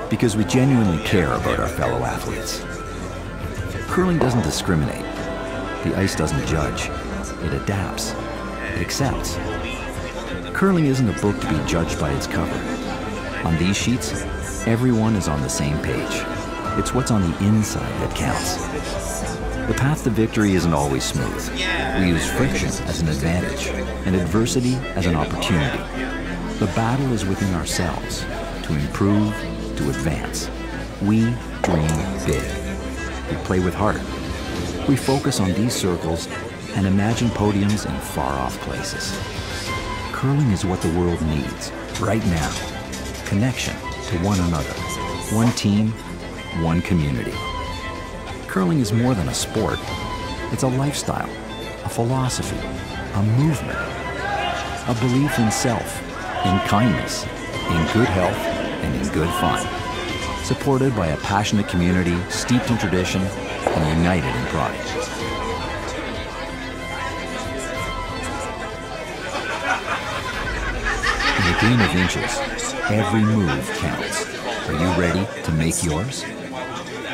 Because we genuinely care about our fellow athletes. Curling doesn't discriminate. The ice doesn't judge. It adapts. It accepts. Curling isn't a book to be judged by its cover. On these sheets, everyone is on the same page. It's what's on the inside that counts. The path to victory isn't always smooth. We use friction as an advantage and adversity as an opportunity. The battle is within ourselves to improve, to advance. We dream big. We play with heart. We focus on these circles and imagine podiums in far-off places. Curling is what the world needs right now. Connection to one another, one team, one community. Curling is more than a sport. It's a lifestyle, a philosophy, a movement, a belief in self, in kindness, in good health, and in good fun. Supported by a passionate community steeped in tradition and united in pride. In a game of inches, every move counts. Are you ready to make yours?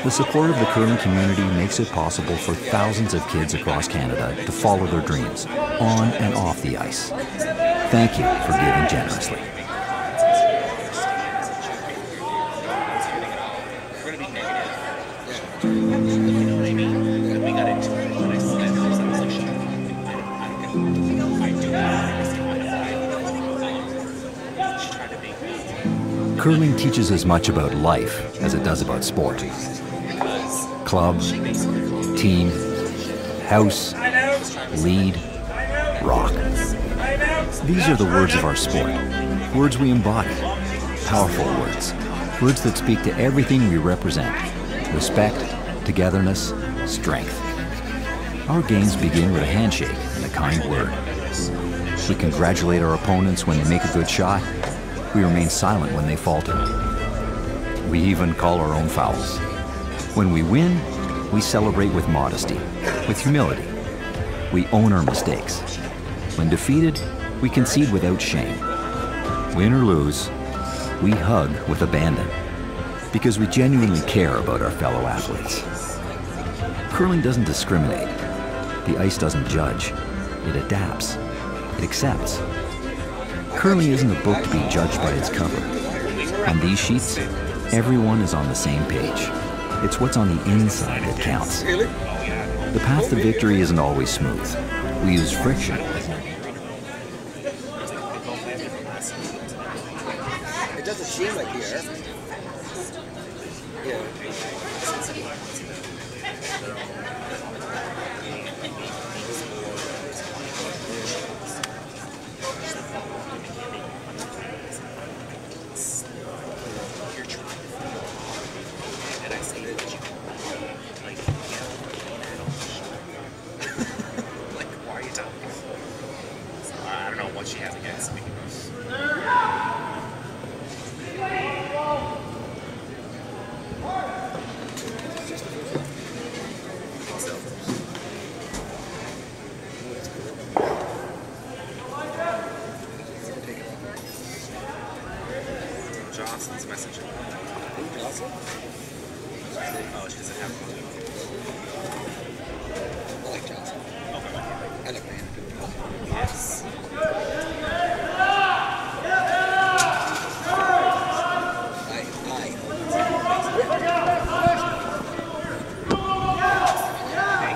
The support of the curling community makes it possible for thousands of kids across Canada to follow their dreams, on and off the ice. Thank you for giving generously. Curling teaches as much about life as it does about sport. Club, team, house, lead, rock. These are the words of our sport, words we embody, powerful words, words that speak to everything we represent: respect, togetherness, strength. Our games begin with a handshake and a kind word. We congratulate our opponents when they make a good shot. We remain silent when they falter. We even call our own fouls. When we win, we celebrate with modesty, with humility. We own our mistakes. When defeated, we concede without shame. Win or lose, we hug with abandon, because we genuinely care about our fellow athletes. Curling doesn't discriminate. The ice doesn't judge. It adapts. It accepts. Curling isn't a book to be judged by its cover. On these sheets, everyone is on the same page. It's what's on the inside that counts. The path to victory isn't always smooth. We use friction. It doesn't seem like the air. Yeah. She has against me. Johnson's message. Johnson? Oh, she doesn't have one. I like Johnson. Okay. I like man. Yes.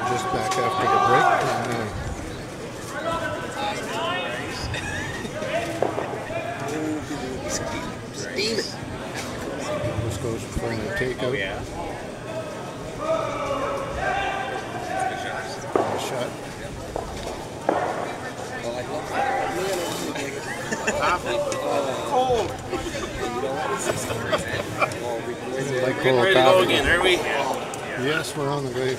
Just back after the break. Steaming. This goes for the takeout. Oh, yeah. Shot. Oh, I love that. Cold. Like Getting ready to go again, are we? Yes, we're on the way.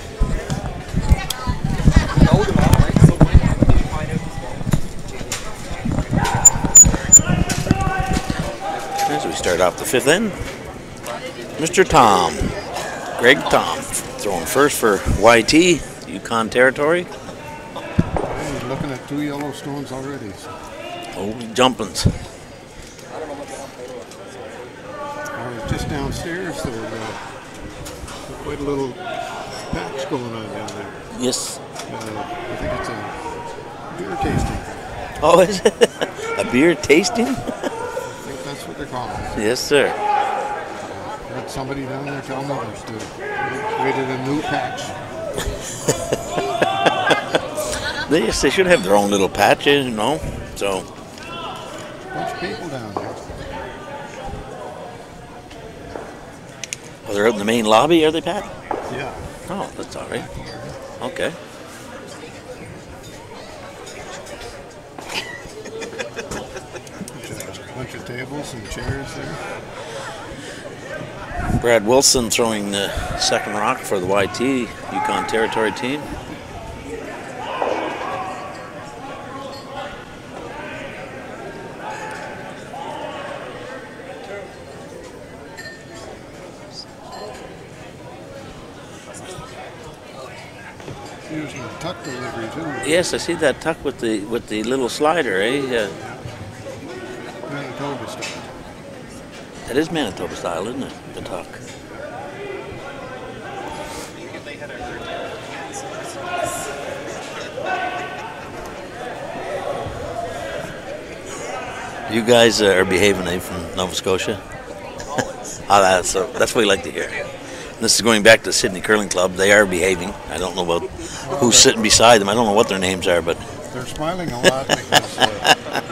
As we start off the fifth inning, Mr. Tom, Greg Tom, throwing first for YT, Yukon territory. He's looking at 2 Yellowstones already. Holy jumpins'. Just downstairs, there's quite a little patch going on down there. Yes. I think it's a beer tasting. Oh, is it? A beer tasting? I think that's what they're calling it. Yes, sir. Had somebody down there tell me they created a new patch. They should have their own little patches, you know. So Bunch of people down there. oh, they're out in the main lobby, are they, Pat? Yeah. Oh, that's all right. Okay. Bunch of tables and chairs there. Brad Wilson throwing the second rock for the YT Yukon Territory team. Using the tuck delivery too. Yes, I see that tuck with the little slider, eh? Manitoba style. That is Manitoba style, isn't it? The tuck. You guys are behaving, eh, from Nova Scotia? That's what we like to hear. This is going back to the Sydney Curling Club. They are behaving. I don't know about who's sitting beside them. I don't know what their names are, but They're smiling a lot because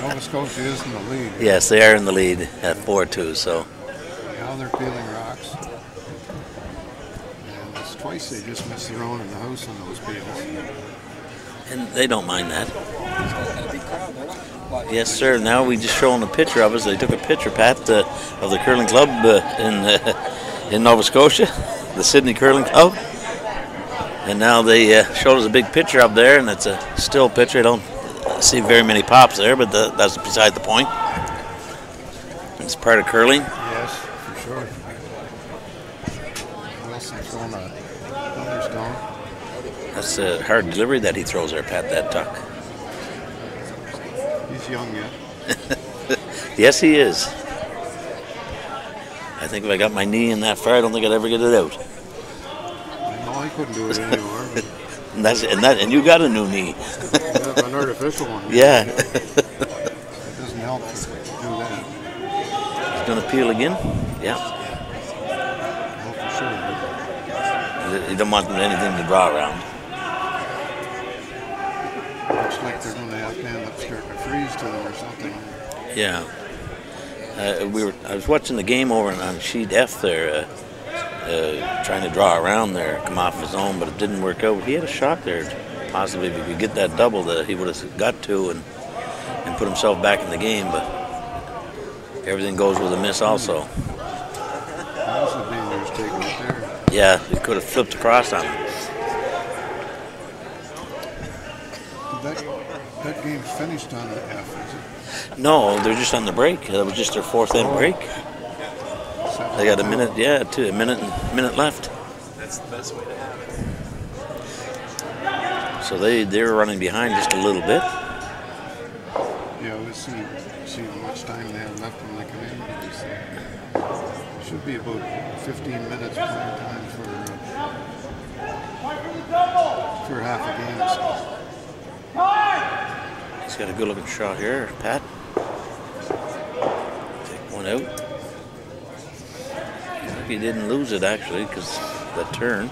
Nova Scotia is in the lead. yes, they are in the lead at 4-2. So Now they're peeling rocks. And it's twice they just missed their own in the house on those peels. and they don't mind that. Got a big crowd, don't it? Yes, sir. Now we just showing a picture of us. They took a picture, Pat, of the curling club in Nova Scotia, the Sydney Curling Club. And now they showed us a big picture up there, and it's a still picture. I don't see very many pops there, but that's beside the point. It's part of curling. Yes, for sure. Wilson's throwing a thunderstone. That's a hard delivery that he throws there, Pat, that tuck. He's young yet. Yes, he is. I think if I got my knee in that far, I don't think I'd ever get it out. I know he couldn't do it anymore, but And you got a new knee. we have an artificial one. Yeah. It doesn't help to do that. He's gonna peel again. Yeah. Oh, for sure. You don't want anything to draw around. Looks like they're going to have to end up starting to freeze to them or something. Yeah. I was watching the game over on sheet F there, trying to draw around there, come off his own, but it didn't work out. He had a shot there. Possibly if he could get that double that he would have got to and put himself back in the game, but everything goes with a miss also. That was a dangerous take right there. Yeah, he could have flipped across on him. That game's finished on the F, is it? No, they're just on the break. That was just their fourth end break. They got a minute, a minute left. That's the best way to have it. So they're running behind just a little bit. Yeah, we'll see how much time they have left when they come in. It should be about 15 minutes playing time for half a game. He's got a good looking shot here, Pat. Take one out. He didn't lose it actually because that turn.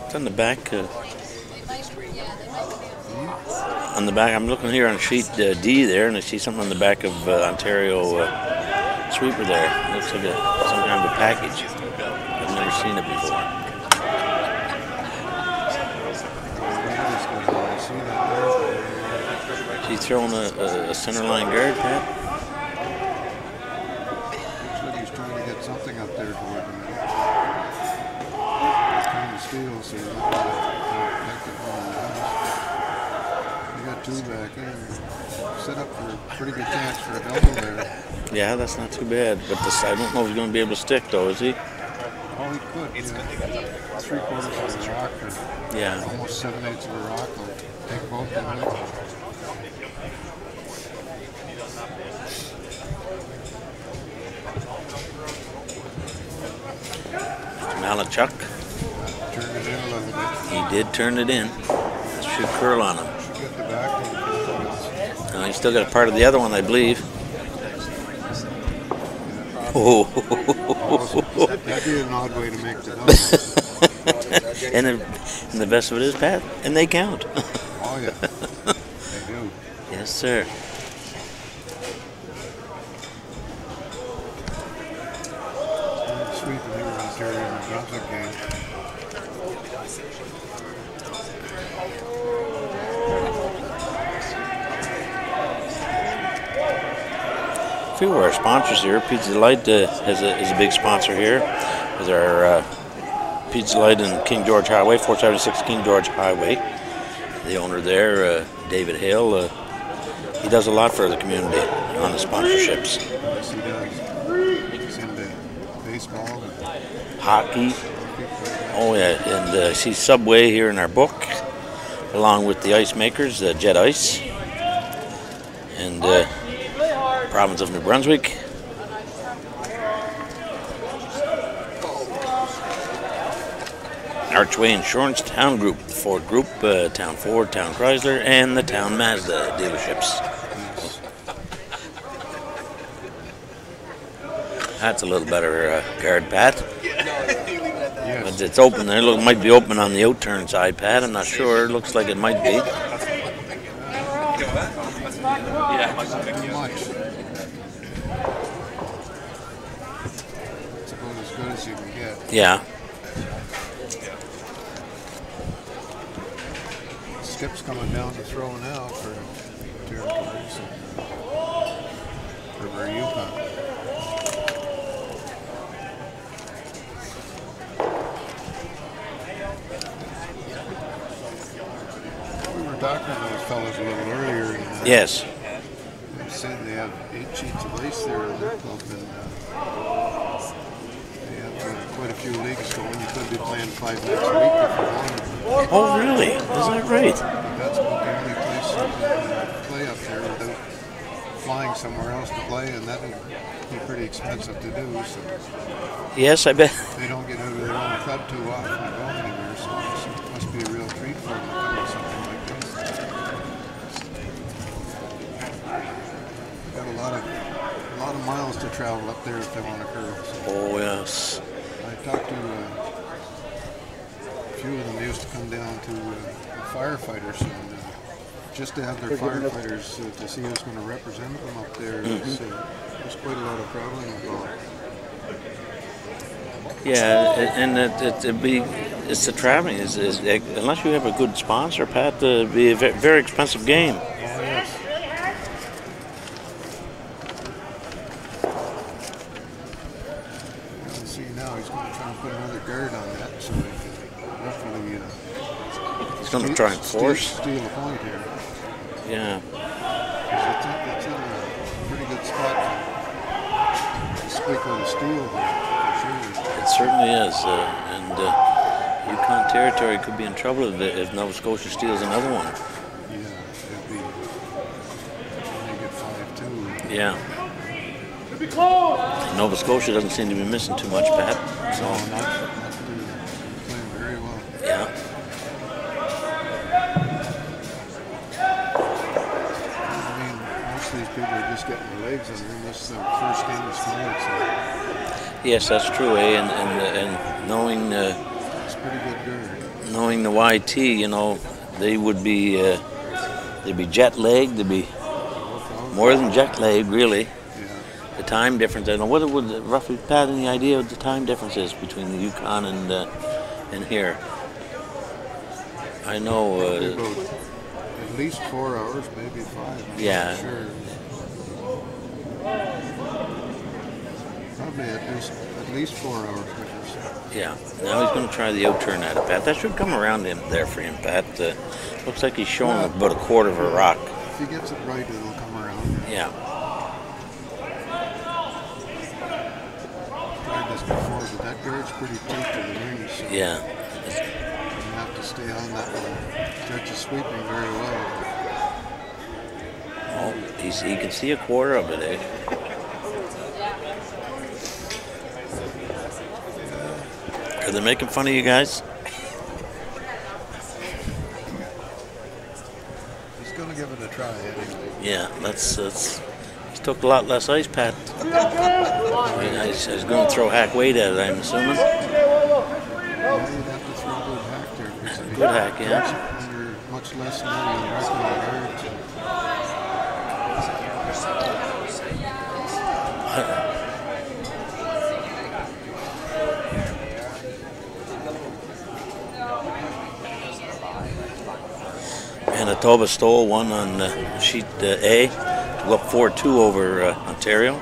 It's on the back. On the back, I'm looking here on sheet D there, and I see something on the back of Ontario sweeper there. It looks like some kind of a package. I've never seen it before. She's throwing a center line guard, Pat. Looks like he's trying to get something up there toward him. He's trying to steal, so he's not going to protect it from the house. He got two back there. Set up for a pretty good chance for a double there. Yeah, that's not too bad. But I don't know if he's going to be able to stick, though, is he? Oh, he could. Yeah. 3/4 of a rock, or Yeah. almost 7/8 of a rock. Will take both of them. Malachuk. Turn it in a little bit. He did turn it in. That should curl on him. Should get the back one. He's still got a part of the other one, I believe. Oh. That'd be an odd way to make the double. And the best of it is, Pat, and they count. Oh, yeah. They do. Yes, sir. Sweeping here in Ontario in the Brunswick game. A few of our sponsors here. Pizza Delight is a big sponsor here. Is our Pizza Delight in King George Highway, 476 King George Highway. The owner there, David Hale, he does a lot for the community on the sponsorships. Yes, he does. He's into baseball and Hockey. Oh yeah, and I see Subway here in our book, along with the ice makers, Jet Ice, and province of New Brunswick. Archway Insurance, Town Group, Ford Group, Town Ford, Town Chrysler, and the Town Mazda dealerships. That's a little better guard, Pat. yes. But it's open there. It might be open on the out-turn side, Pat. I'm not sure. It looks like it might be. Too much. It's about as good as you can get. Yeah. Skip's coming down to throw now for territories for Yukon. We were talking to those fellas a little earlier. And, Yes. they said they have 8 sheets of ice there in their club, and they have quite a few leagues going. You could be playing 5 nights a week if you wanted. Oh, really? Is that right? That's about the only place you can play up there without flying somewhere else to play, and that would be pretty expensive to do. So Yes, I bet. they don't get out of their own club too often to go anywhere. So it must be a real treat for them to come to something like this. They've got a lot of miles to travel up there if they want to curve. So Oh, yes. I talked to a few of them used to come down to the firefighters, and just to have their firefighters to see who's going to represent them up there. There's quite a lot of traveling involved. Yeah, and it's the traveling. Is unless you have a good sponsor, Pat, it'd be a very expensive game. Oh, yes. You can see now he's going to try and put another guard on that, so he can hopefully He's going to try and force. steal a point here. Yeah. 'Cause it's in a pretty good spot to squeak with a steal here, for sure. It certainly is, and Yukon territory could be in trouble if Nova Scotia steals another one. Yeah, it'd be only get 5-2. Yeah. Should be close. Nova Scotia doesn't seem to be missing too much, Pat. So, No, not playing very well. yeah. I mean, most of these people are just getting their legs under them. This is their first game of sport, so Yes, that's true, eh? And knowing it's pretty good guard. knowing the YT, you know, they would be they'd be jet lagged. They'd be more than jet lagged, really. Yeah. The time difference. I don't know what would roughly, Pat, any idea what the time difference is between the Yukon and here. I know. About at least 4 hours, maybe 5. I'm Yeah. not sure. Probably at least 4 hours difference. Yeah. Now he's going to try the out-turn at it, Pat. That should come around him there for him, Pat. Looks like he's showing about a quarter of a rock. If he gets it right, it'll come around. Yeah. Tried this before, but that guard's pretty tight to the ring, so Yeah. you have to stay on that one. Judge is sweeping very well. Oh, he can see a quarter of it, eh? Are they making fun of you guys? He's going to give it a try anyway. Yeah, that's He's took a lot less ice, Pat. He's going to throw hack weight at it, I'm assuming. Yeah, you'd have to throw a good hack there. Good hack, yeah. Under much less than the regular birds. Manitoba stole one on sheet A to go up 4-2 over Ontario.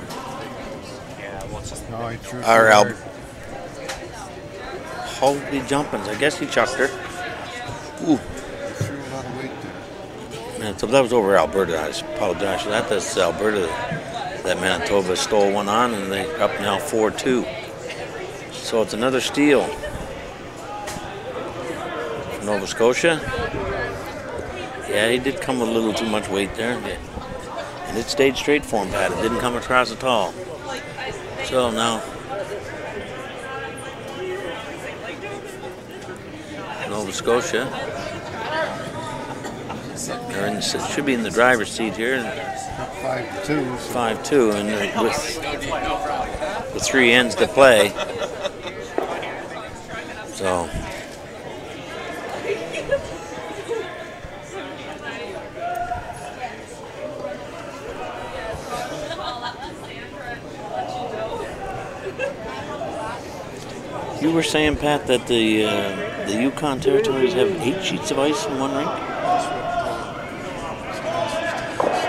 No, he threw too Our hard. Holy jumpins. I guess he chucked her. Ooh. He threw a lot of weight there. Manitoba, that was over Alberta. I apologize for that. That's Alberta that Manitoba stole one on, and they're up now 4-2. So it's another steal for Nova Scotia. Yeah, he did come with a little too much weight there. And it stayed straight for him, Pat. It didn't come across at all. So now Nova Scotia. They're in, should be in the driver's seat here. 5-2. 5-2, and with 3 ends to play. So you were saying, Pat, that the Yukon territories have 8 sheets of ice in one rink?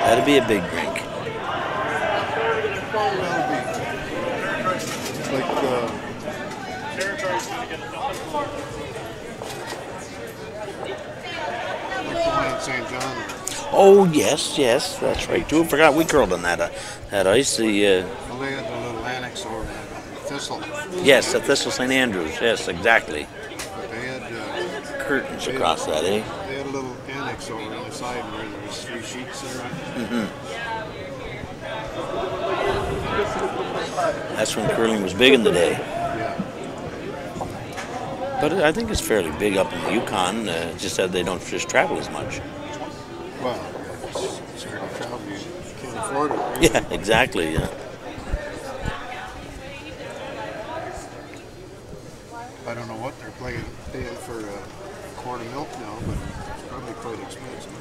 That'd be a big rink. Like the one in St. John. Oh yes, yes, that's right too. I forgot we curled on that ice. The Well, they had the little annex over there, Thistle. yes, at Thistle St. Andrews. Yes, exactly. But they had Curtains across that, eh? They had a little annex over on the side where there was 3 sheets there. That's when curling was big in the day. Yeah. But I think it's fairly big up in the Yukon. Just that they don't just travel as much. Well, it's hard to travel. You can't afford it. Right? Yeah, exactly. Yeah. I don't know what they're paying for a quart of milk now, but it's probably quite expensive.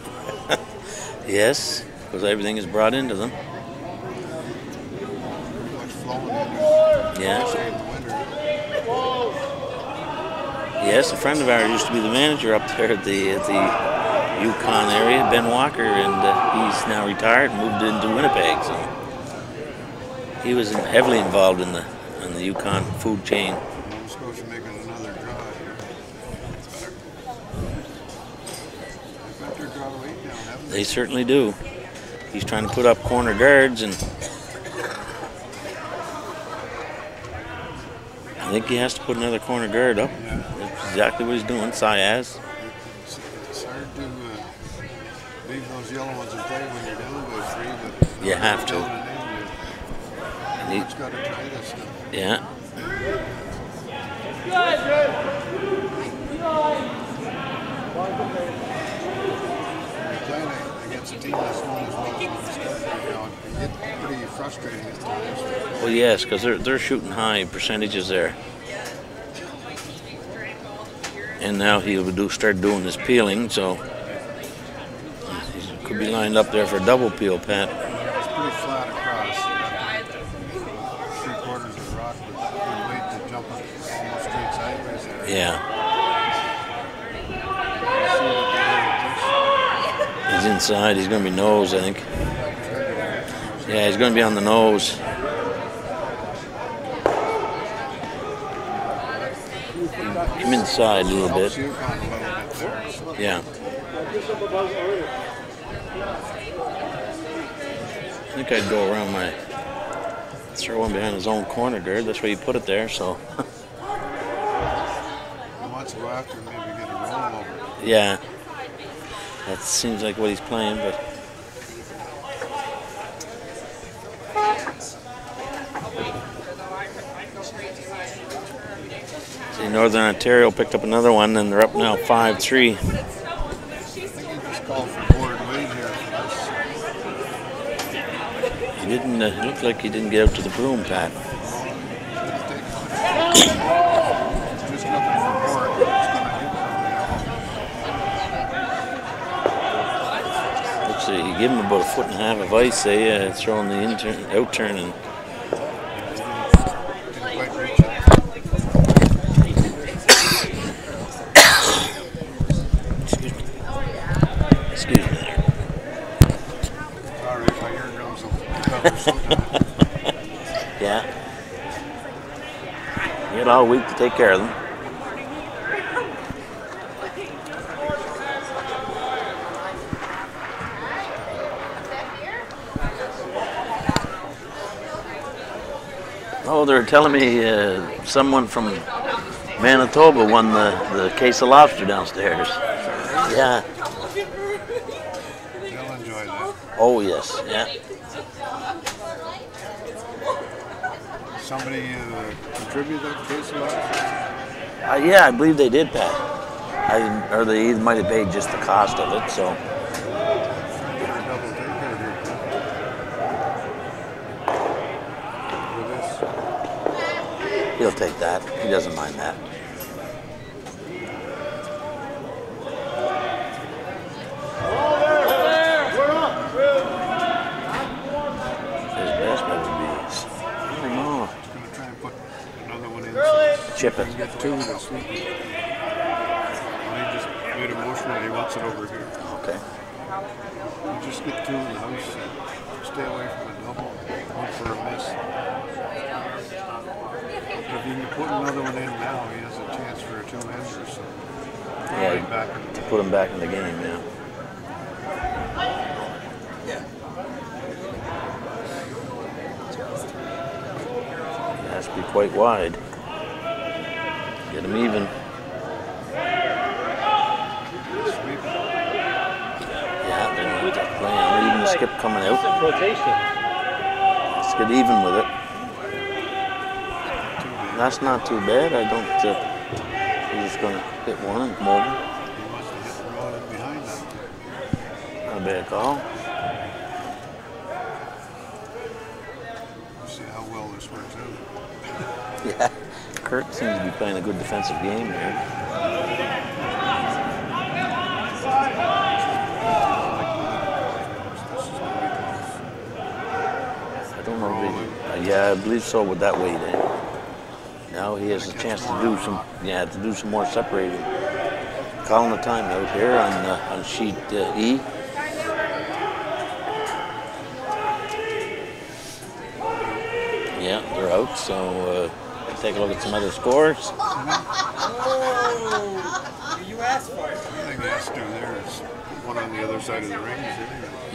Yes, because everything is brought into them. Pretty much flowing in, Yeah. especially in the winter. Yes, a friend of ours used to be the manager up there at the Yukon area, Ben Walker, and he's now retired and moved into Winnipeg. So he was heavily involved in the Yukon food chain. Nova Scotia making another draw here. They've got their draw weight down, haven't they? They certainly do. He's trying to put up corner guards, and I think he has to put another corner guard up. Yeah. That's exactly what he's doing. Sayaz. It's hard to leave those yellow ones in play when you're down by 3, but You have to. And He- he's got to try this stuff. Yeah. You're playing against a team that's doing as well as Nova Scotia right now. It can get pretty frustrating at times. Well, yes, because they're shooting high percentages there. And now he'll start doing his peeling, so he could be lined up there for a double peel, Pat. It's pretty flat across. You got 3/4 of the rock with good weight to jump up almost straight sideways there. Yeah, See what they do with he's inside. He's going to be nose, I think. this. Yeah, he's going to be on the nose. Come inside a little Helps bit. Yukon a little bit there. So Yeah. I think I'd go around throw one behind his own corner guard. That's where you put it there, so. he wants to go after and maybe get a roll over. Yeah. That seems like what he's playing, but. See, Northern Ontario picked up another one, and they're up now 5-3. I think he just called for board weight here for this. He didn't. It looked like he didn't get out to the broom, Pat. Just looking for more. It's gonna hit Looks like he gave him about a foot and a half of ice. They throwing the out turn and. didn't quite reach it. Excuse me there. Sorry, my eardrums will cover something. Yeah. You had all week to take care of them. Oh, they're telling me someone from Manitoba won the case of lobster downstairs. Yeah. They'll enjoy that. Oh, yes. Yeah. Somebody contribute that case of lobster? Yeah, I believe they did, Pat. Or they might have paid just the cost of it, so. Get a double taker here. For this. He'll take that. He doesn't mind that. His best bet would be, I don't know, Gonna try and put another one in. chip So it. we can get two this week. He just made a motion that he wants it over here. Okay. You just get two in the house and stay away from a double. Hope for a miss. If you can put another one in now, he has a chance for a two-hander. So Yeah, right back in to put him back in the game, yeah. It has to be quite wide. Get him even. sweep. Yeah, they're going to play on even the skip coming out. Rotation. Let's get even with it. That's not too bad. I don't. He's just going to hit one and come over. He wants to hit the road in behind that. Not a bad call. We'll see how well this works out. Yeah. Kurt seems to be playing a good defensive game here. I don't know if he, yeah, I believe so with that weight in. Now he has a chance to do some, to do some more separating. Calling the timeout here on sheet E. Yeah, they're out, so take a look at some other scores. You asked for it. The thing he has to do there is put one on the other side of the rings.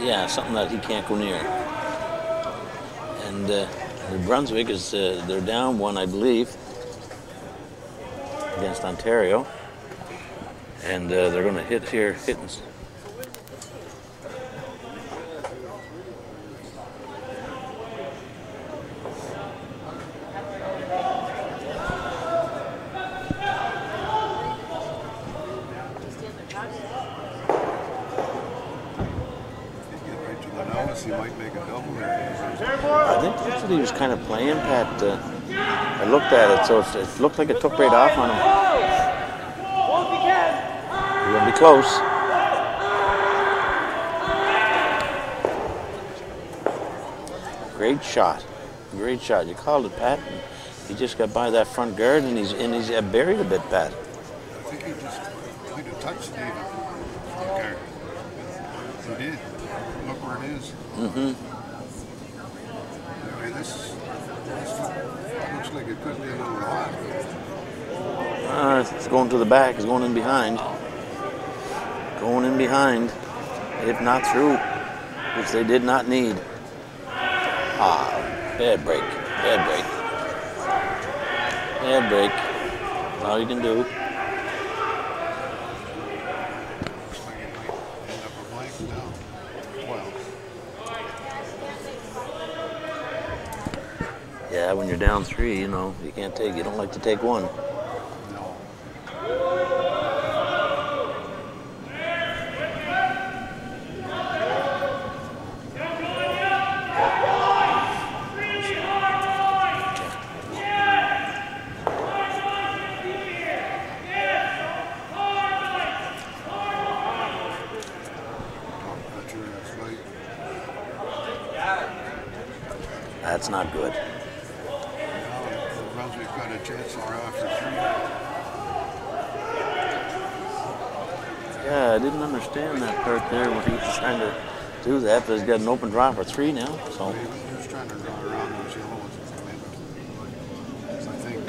Yeah, something that he can't go near. And New Brunswick is, they're down one, I believe, against Ontario. And they're going to hit here, hitting. He might make a double there. I think that's what he was kind of playing, Pat. I looked at it, so it looked like it took right off on him. He's going to be close. Great shot. Great shot. You called it, Pat. He just got by that front guard, and he's buried a bit, Pat. I think he just might have touched it even. Okay. He did. Look where it is. Mm-hmm. Anyway, this looks like it could be a little hot. It's going to the back. It's going in behind. Going in behind. If not through, which they did not need. Bad break. Bad break. Bad break. That's all you can do. Looks like it might end up a blank now. Well, Yeah, when you're down 3, you know, you can't take. You don't like to take one. no. That's not good. Now Brunswick got a chance to draw for 3. Yeah, I didn't understand that part there when he was trying to do that, but he's got an open draw for 3 now. So He was trying to draw around those yellows and come in. I think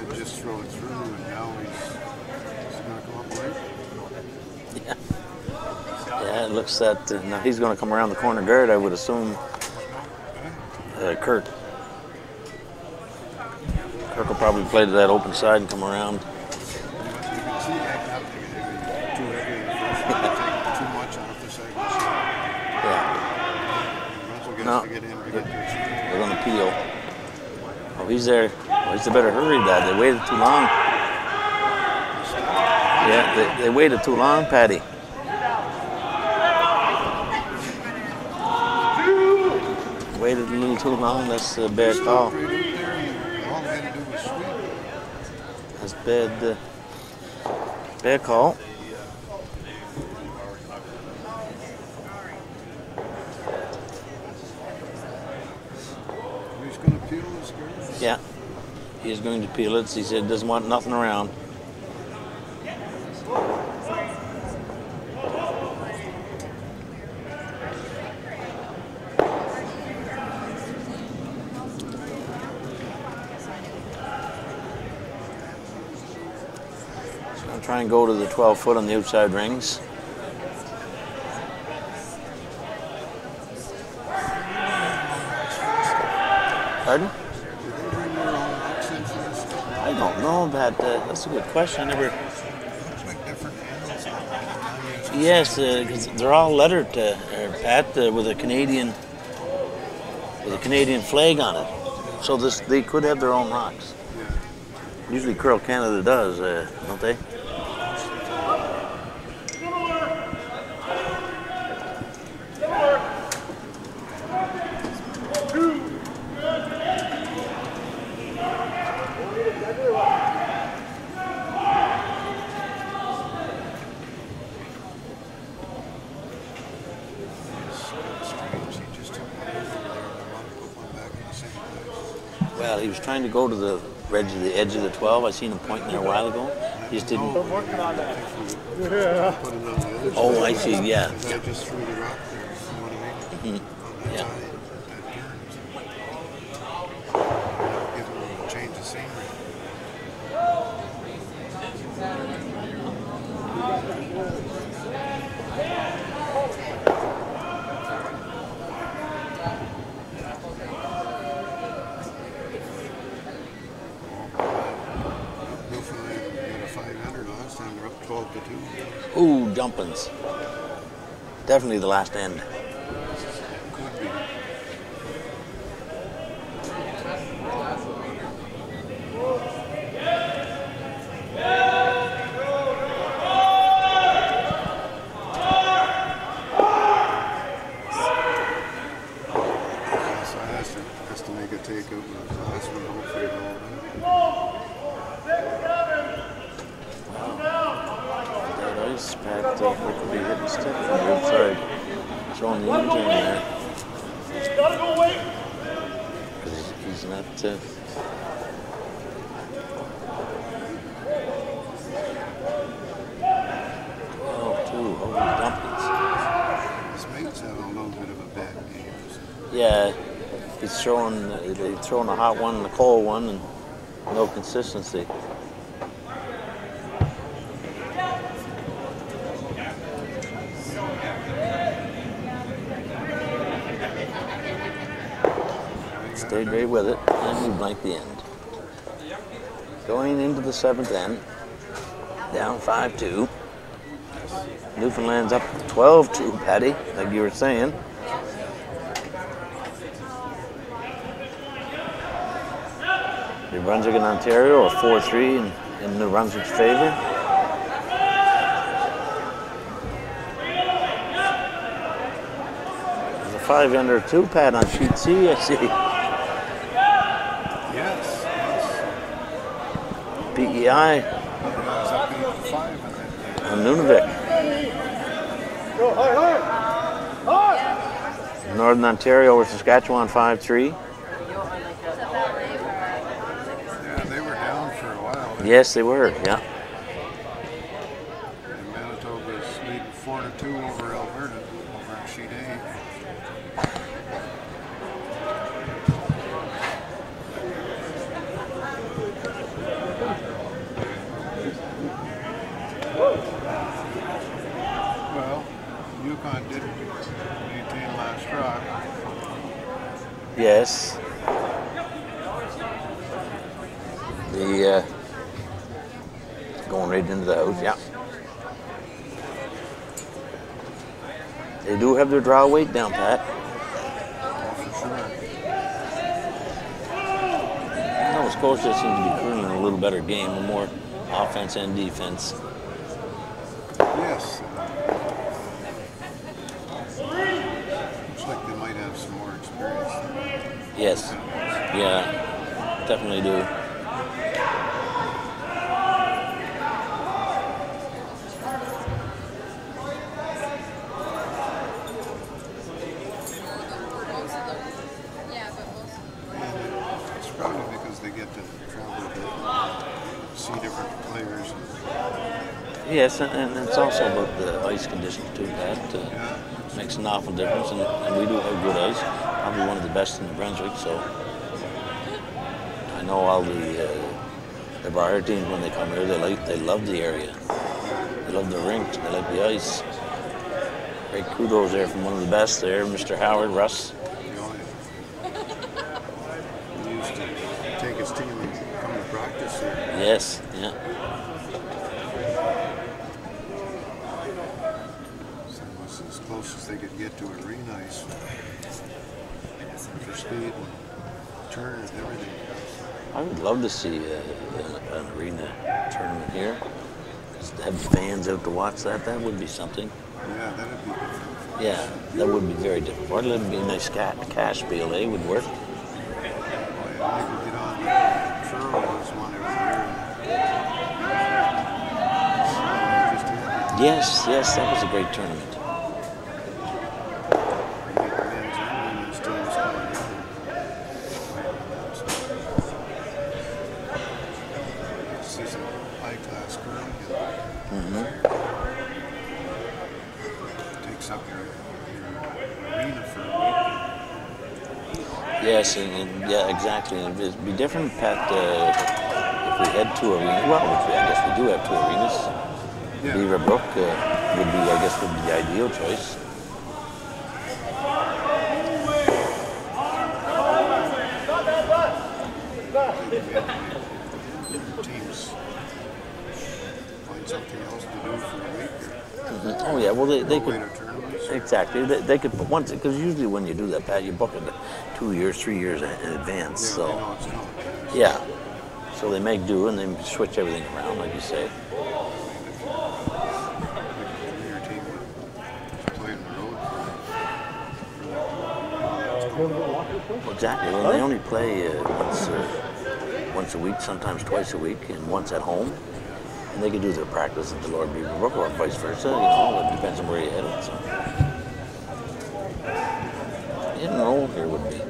he'll just throw it through, and now he's going to come up late. yeah, it looks that now he's going to come around the corner guard. I would assume Kirk. Kirk will probably play to that open side and come around. You can see that happening. Too heavy in the first one. They take too much off the second shot. Yeah, Brunswick has No. to get in to get their shot. they're going to peel. Oh, he's there. Oh, he's better hurry, Dad. They waited too long. Yeah, they waited too long, Patty. Waited a little too long. That's a bad call. Right up there, all they had to do was sweep. That's bad call. He's going to peel this girl. Yeah, he is going to peel it. He said doesn't want nothing around. So I'll try and go to the 12 foot on the outside rings. Pardon? Did they bring their own rocks in for this stuff? I don't know about that. That's a good question. I never. Looks like different handles. Yes, because they're all lettered, Pat, with a Canadian flag on it. So they could have their own rocks. Yeah. Usually Curl Canada does, don't they? Strange. He just took one over there and the one put one back in the same place. Well, he was trying to go to the edge of the 12. I seen him pointing there a while ago. He just didn't. Put it on the other Oh, side. I see. Yeah. Because I just threw the rock there. You know what I mean? Mhm. On that Yeah. side, that turns. Give him a change of scenery. Newfoundland got a 500 last time. They're up 12-2. Ooh, jumpins. Definitely the last end. Could be. So has to make a take of the last one. Hopefully That ice, Pat, could be hitting stick from the outside. Throwing the engine in there. Gotta go wait. 'Cause he's not. 12-2. Holy dumpins. his mates have a little bit of a bad game. Yeah, he's throwing a hot one and a cold one, and no consistency. Stayed right with it, and we blanked the end. Going into the 7th end, down 5-2. Newfoundland's up 12-2, Patty, like you were saying. New Brunswick and Ontario are 4-3 in New Brunswick's favor. There's a 5-ender too, Pat, on sheet C, I see. Yes. PEI It's up 8-5 in that game. on Nunavik. Go hard, hard. Hard. Northern Ontario over Saskatchewan 5-3. Yeah, they were down for a while. Yes, they were. Yeah. And Manitoba's leading 4-2 over Alberta over on sheet A. Well, Yukon did maintain last rock. Yes. The going right into the house. Yeah. They do have their draw weight down, Pat. Oh, for sure. Nova Scotia seems to be curling a little better game, a more offense and defense. Yes. Looks like they might have some more experience. Yes. Yeah. Definitely do. It's probably because they get to travel a bit and see different players. Yes, and it's also about the ice conditions too, Pat. Yeah. Makes an awful difference, and we do have good ice. Probably one of the best in New Brunswick, so I know all the Brier teams when they come here, they love the area. They love the rink, they like the ice. Great kudos there from one of the best there, Mr. Howard, Russ. He used to take his team and come to practice here. Yes, yeah. So it was as close as they could get to arena ice for speed and turn and everything. I would love to see an arena tournament here. Just to have fans out to watch that would be something. Yeah, that'd be different. Yeah, that would be very different. Or it'd be a nice cash spiel, would work. Oh, yeah, they could get on Truro was one every year. Yes, that was a great tournament. Make the men's and women's teams come together. See some high-class curling. Takes up your arena for a Yes, and yeah, exactly. And it'd be different, Pat, if we had two arenas. Well, which I guess we do have two arenas. Yeah. Beaver Brook would be the ideal choice. teams find something else to do for a week. Oh yeah, well they Go could away to tournaments. exactly they could put once because usually when you do that, Pat, you book it 2 years, 3 years in advance. Yeah, So they know it's coming. yeah, so they make do and they switch everything around, like you say. Your team was playing the road Well, exactly. Well, they only play once a week, sometimes twice a week, and once at home. And they could do their practice at the Lord Beaver Brook or vice versa. It depends on where you're headed. So. Hit and roll here would be a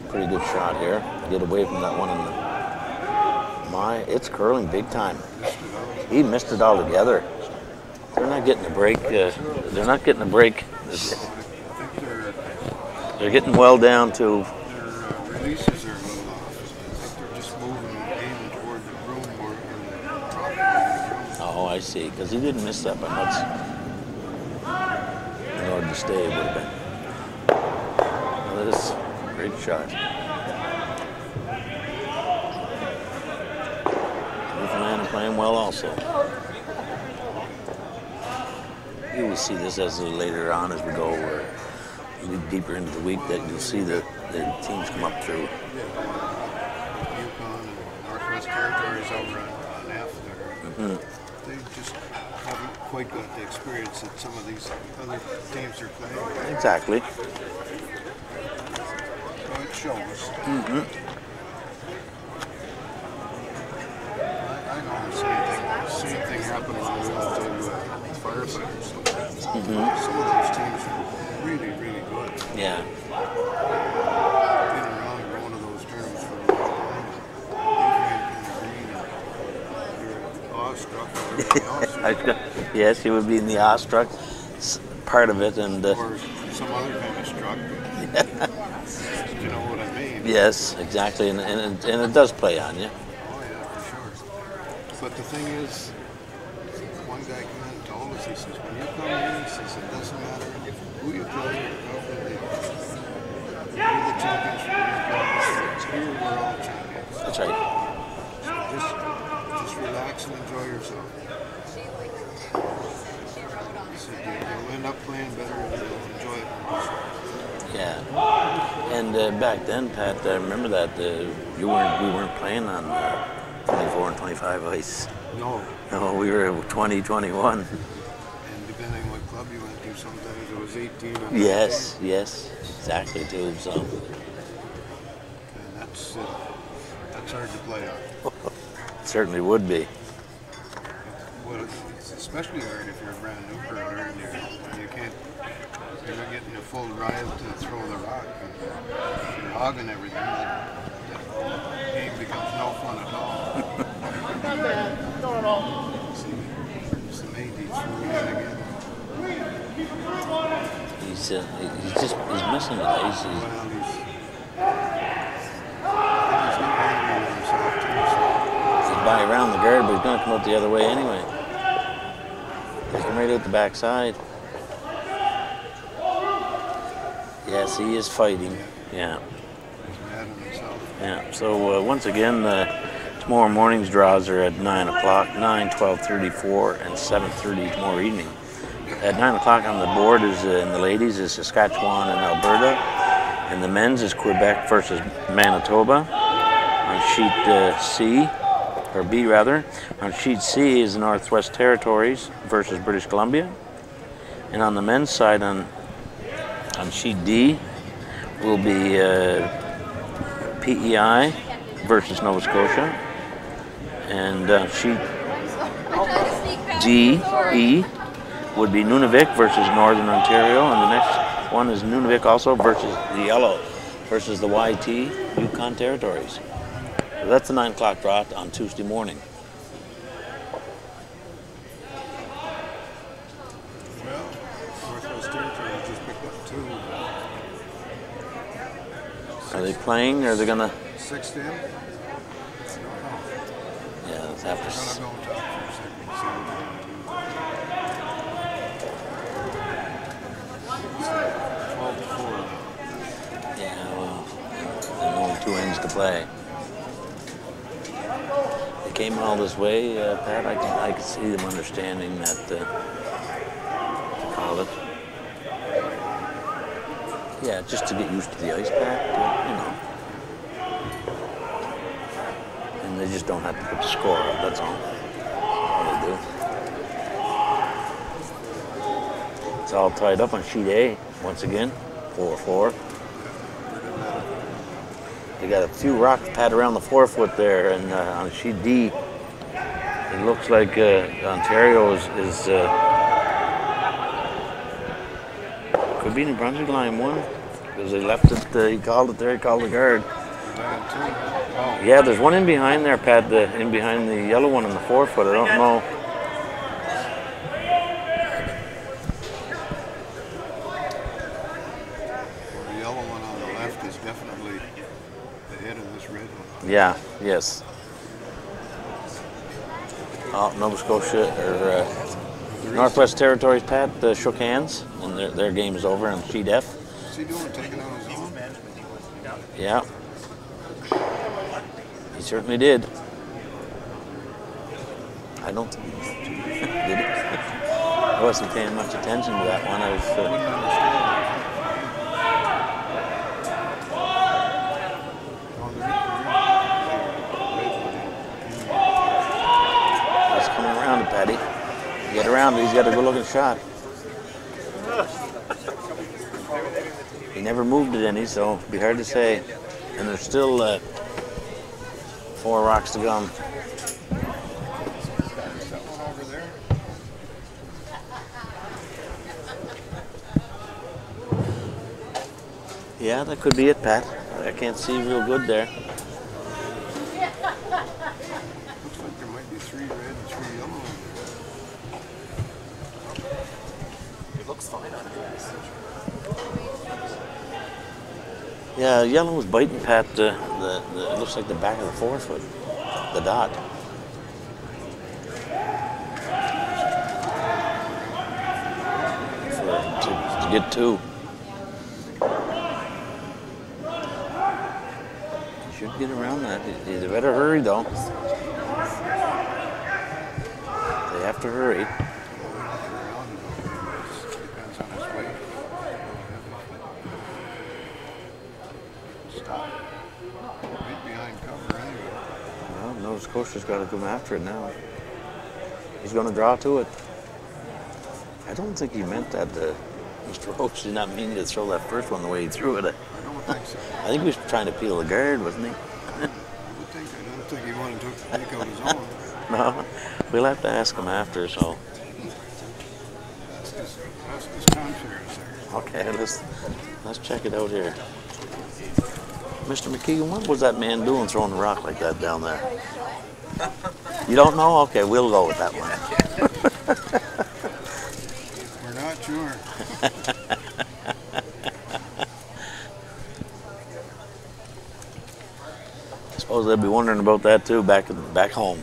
pretty good shot here. Get away from that one in the it's curling big time. He missed it altogether. They're not getting a break. They're not getting a break. I think They're getting well down to. their releases are a little off. I think they're just moving the game toward the room more than the top. Oh, I see. Because he didn't miss that by much. In order to stay, it would have been. Well, that is a great shot. Newfoundland playing well also. You will see this as later on as we go deeper into the week that you'll see the teams come up through. Yukon and Northwest Territories over on F there. They just haven't quite got the experience that some of these other teams are playing. Exactly. So it shows. I know the same thing happened when we went to firefighters. Some of those teams were really, really good. Yeah. Been around one of those tournaments for a long time. You're awestruck with everything else. Yes, he would be in the awestruck part of it, and Or some other kind of struck. You know what I mean? yes, exactly, and it does play on you. Oh yeah, for sure. But the thing is, one guy came in and told us, he says, when you come here, he says, it doesn't matter who you play or how good they play. You're the champions for your club. Here we're all champions. That's right. So just relax and enjoy yourself. He said, you'll end up playing better and you'll enjoy it more. Yeah. And back then, Pat, I remember that we weren't playing on 24 and 25 ice. No. No, we were 20, 21. And depending what club you went to, sometimes it was 18 or 19. Yes, exactly too. So. And that's hard to play on. It certainly would be. Well, it's especially hard if you're a brand new curler and you're not getting a full drive to throw the rock. And if you're hogging everything, the game becomes no fun at all. See, it's the main through it again. He's missing it. Well, he's not angry with himself too. He's by around the guard, but he's going to come out the other way anyway. He's coming right out the backside. Yes, he is fighting. Yeah. He's mad at himself. Yeah. So once again, tomorrow morning's draws are at 9 o'clock, 9, 12:34, and 7:30 tomorrow evening. At 9 o'clock on the board is in the ladies is Saskatchewan and Alberta, and the men's is Quebec versus Manitoba. On sheet C, or B rather, on sheet C is the Northwest Territories versus British Columbia, and on the men's side on sheet D will be PEI versus Nova Scotia, and sheet D-E would be Nunavik versus Northern Ontario, and the next one is Nunavik also versus the Yellow versus the YT Yukon Territories. So that's the 9 o'clock draw on Tuesday morning. Well, Northwest Territories just picked up 2. Are they playing, or are they gonna? 6th in? I don't know. Yeah, it's after. I'm gonna go and talk for a second and see what they're gonna do. It's 12 to 4 now. Yeah, well, there's only 2 ends to play. They came all this way, Pat. I can see them understanding that. What do you call it? Yeah, just to get used to the ice pack, you know. And they just don't have to put the score up. That's all. All they do. It's all tied up on sheet A once again. 4-4. They got a few rocks pat around the 4-foot there, and on sheet D, it looks like Ontario is could be New Brunswick line 1 because they left it. He called it there. He called the guard. Yeah, there's one in behind there, Pat. In behind the yellow one on the 4-foot. I don't know. The yellow one on the left is definitely ahead of this red one. Yeah. Yes. Oh, Nova Scotia or Northwest Territories, Pat, shook hands, and their game is over on sheet F. What's he doing, taking out his own? Yeah. He certainly did. I don't think he did it. I wasn't paying much attention to that one. I was. Wouldn't understand. He's coming around it, Patty. Get around it. He's got a good-looking shot. He never moved it any, so it'd be hard to say. And there's still 4 rocks to come. Is that one over there? Yeah, that could be it, Pat. I can't see real good there. Looks like there might be 3 red and 3 yellow in there. It looks fine on grass. Yeah, yellow was biting, Pat. It looks like the back of the forefoot, the dot. To get 2. You should get around that. You better hurry, though. They have to hurry. Depends on his weight. Stop. Right behind cover anyway. Well, Nova Scotia's got to come after it now. He's going to draw to it. I don't think he meant that. Mr. Roach did not mean to throw that first one the way he threw it. I don't think so. I think he was trying to peel the guard, wasn't he? I don't think he wanted to take out his own. No, we'll have to ask him after. So That's his confidence there. okay, let's check it out here. Mr. McKeegan, what was that man doing throwing a rock like that down there? You don't know? Okay, we'll go with that one. We're not sure. I suppose they'll be wondering about that too back home.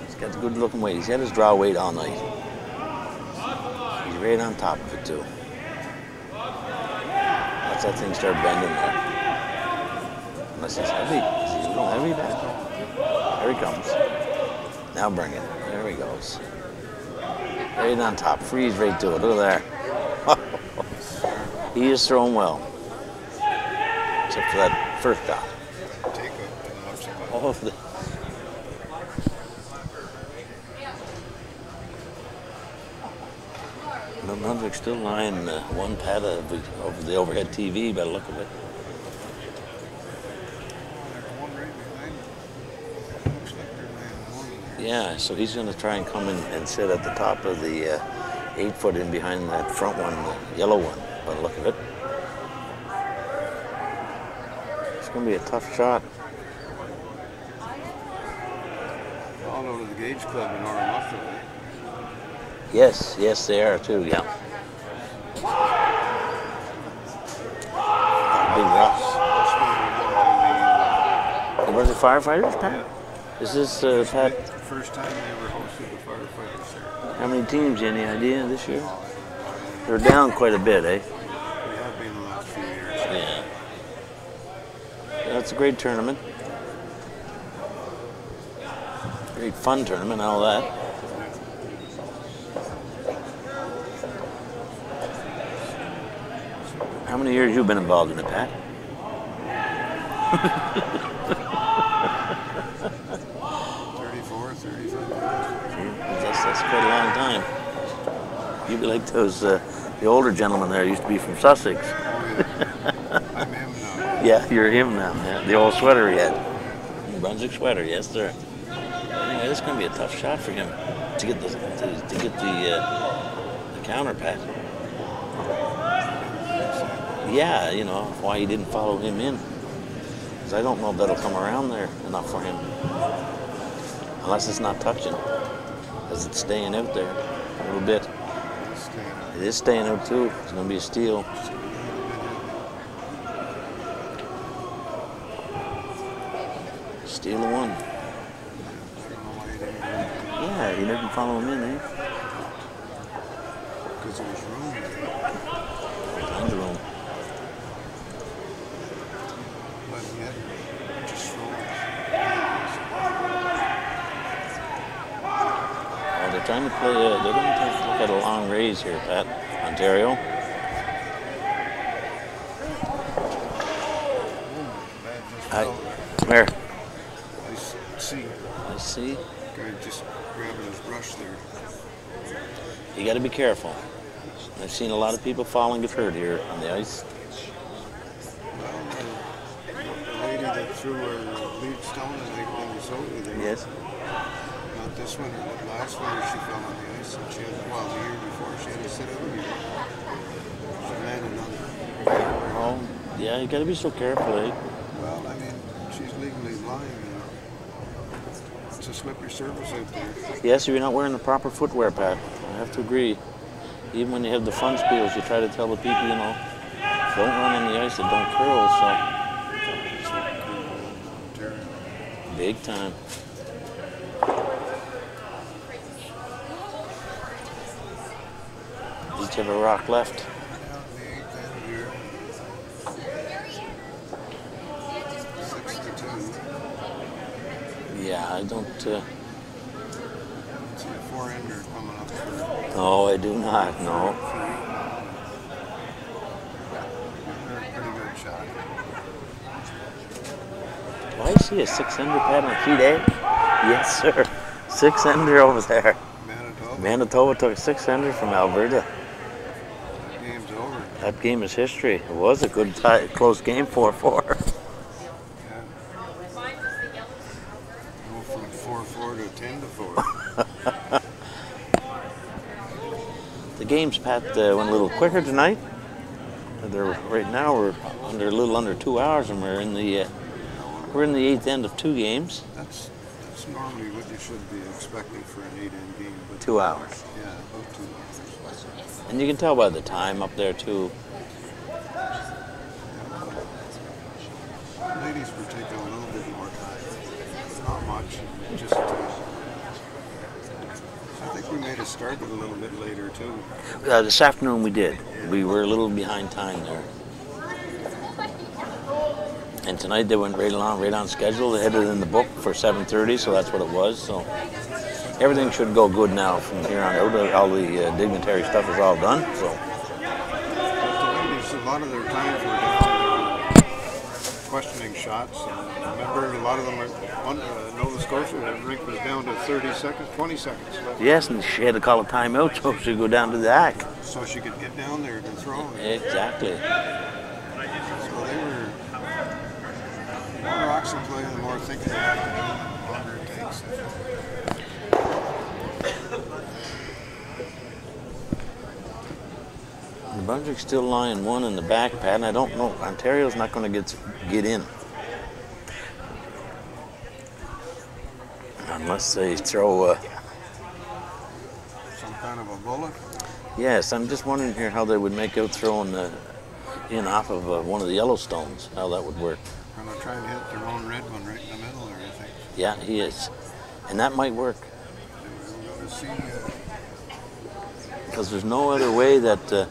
He's got the good looking weight. He's had his draw weight all night. He's right on top of it too. Watch that thing start bending there. Unless he's heavy. Is he a little heavy back? There he comes. Now bring it. There he goes. Right on top. Freeze right to it. Look at there. He is throwing well. Except for that first dot. Take it and looks about. Oh, the Brunswick still lying one pad over the overhead TV by the look of it. There's one right behind him. Looks like they're laying one there. Yeah, so he's going to try and come in and sit at the top of the 8-foot in behind that front one, the yellow one, by the look of it. It's going to be a tough shot. All over the Gauge Club in Oromocto, eh? Yes, they are too, yeah. Big rocks. This Was it firefighters, Pat? Is this, Pat, first time they ever hosted the firefighters there. how many teams, any idea this year? They're down quite a bit, eh? They have been the last few years. Yeah. That's a great tournament. Great fun tournament, all that. How many years you been involved in it, Pat? 34, 35. That's quite a long time. You'd be like those, the older gentleman there used to be from Sussex. Oh, yeah. I'm him now. Yeah, you're him now. Yeah, the old sweater he had. Brunswick sweater, yes, sir. Anyway, this is going to be a tough shot for him to get the counter, Pat. Yeah, you know why he didn't follow him in, because I don't know if that'll come around there enough for him, unless it's not touching, because it's staying out there a little bit. It is staying out too. It's going to be a steal. Steal the one. Yeah, he didn't follow him in, eh? Because there was room there. Tons of room. But yet, just throw Oh, they're trying to play. They're going to look at a long raise here, Pat. Ontario. Come here. I see. I see. Guy just grabbing his brush there. You got to be careful. I've seen a lot of people fall and get hurt here on the ice. Well, the lady that threw her lead stone in Lake Minnesota there. Yes. Not this winter, but last winter she fell on the ice, and she had, well, the year before she had to sit out here. She landed on the... Oh, yeah, you gotta be so careful, eh? Well, I mean, she's legally blind, you know. It's a slippery surface out there. Yes, if you're not wearing the proper footwear, Pat. I have to agree. Even when you have the fun spiels, you try to tell the people, you know, don't run on the ice, it don't curl, so. Big time. Each have a rock left. Yeah, I don't. See a four-ender coming up for... No, I do not. No. They're a pretty good shot. Do I see a 6-ender, Pat, on sheet A? Yes, sir. 6-ender over there. Manitoba. Manitoba took a 6-ender from Alberta. That game's over. That game is history. It was a good, close game, 4-4. Yeah. Go from 4-4 to 10-4. The games, Pat, went a little quicker tonight. Right now we're under a little under 2 hours, and we're in the 8th end of 2 games. That's normally what you should be expecting for an 8-end game. But 2 hours. Yeah, about 2 hours. And you can tell by the time up there too. Ladies were taking a little bit more time. Not much. Just I think we made a start a little bit later too. This afternoon we did. We were a little behind time there. And tonight they went right on schedule. They had it in the book for 7:30, so that's what it was. So everything should go good now from here on out. All the dignitary stuff is all done. So The ladies, a lot of their times were down questioning shots. And remember, a lot of them were Nova Scotia. The rink was down to 30 seconds, 20 seconds left. yes, and she had to call a timeout so she could go down to the hack. So she could get down there to throw. Exactly. So they were more rocks in play, the more thinking they have to do, the longer it takes. New Brunswick's still lying 1 in the back, Pat, and I don't know. Ontario's not going to get in unless they throw. Some kind of a bullet. Yes, I'm just wondering here how they would make out throwing in off of one of the Yellowstones. How that would work. Are they trying to hit their own red one right in the middle, or you think? Yeah, he is, and that might work We're going to see. because there's no other way that the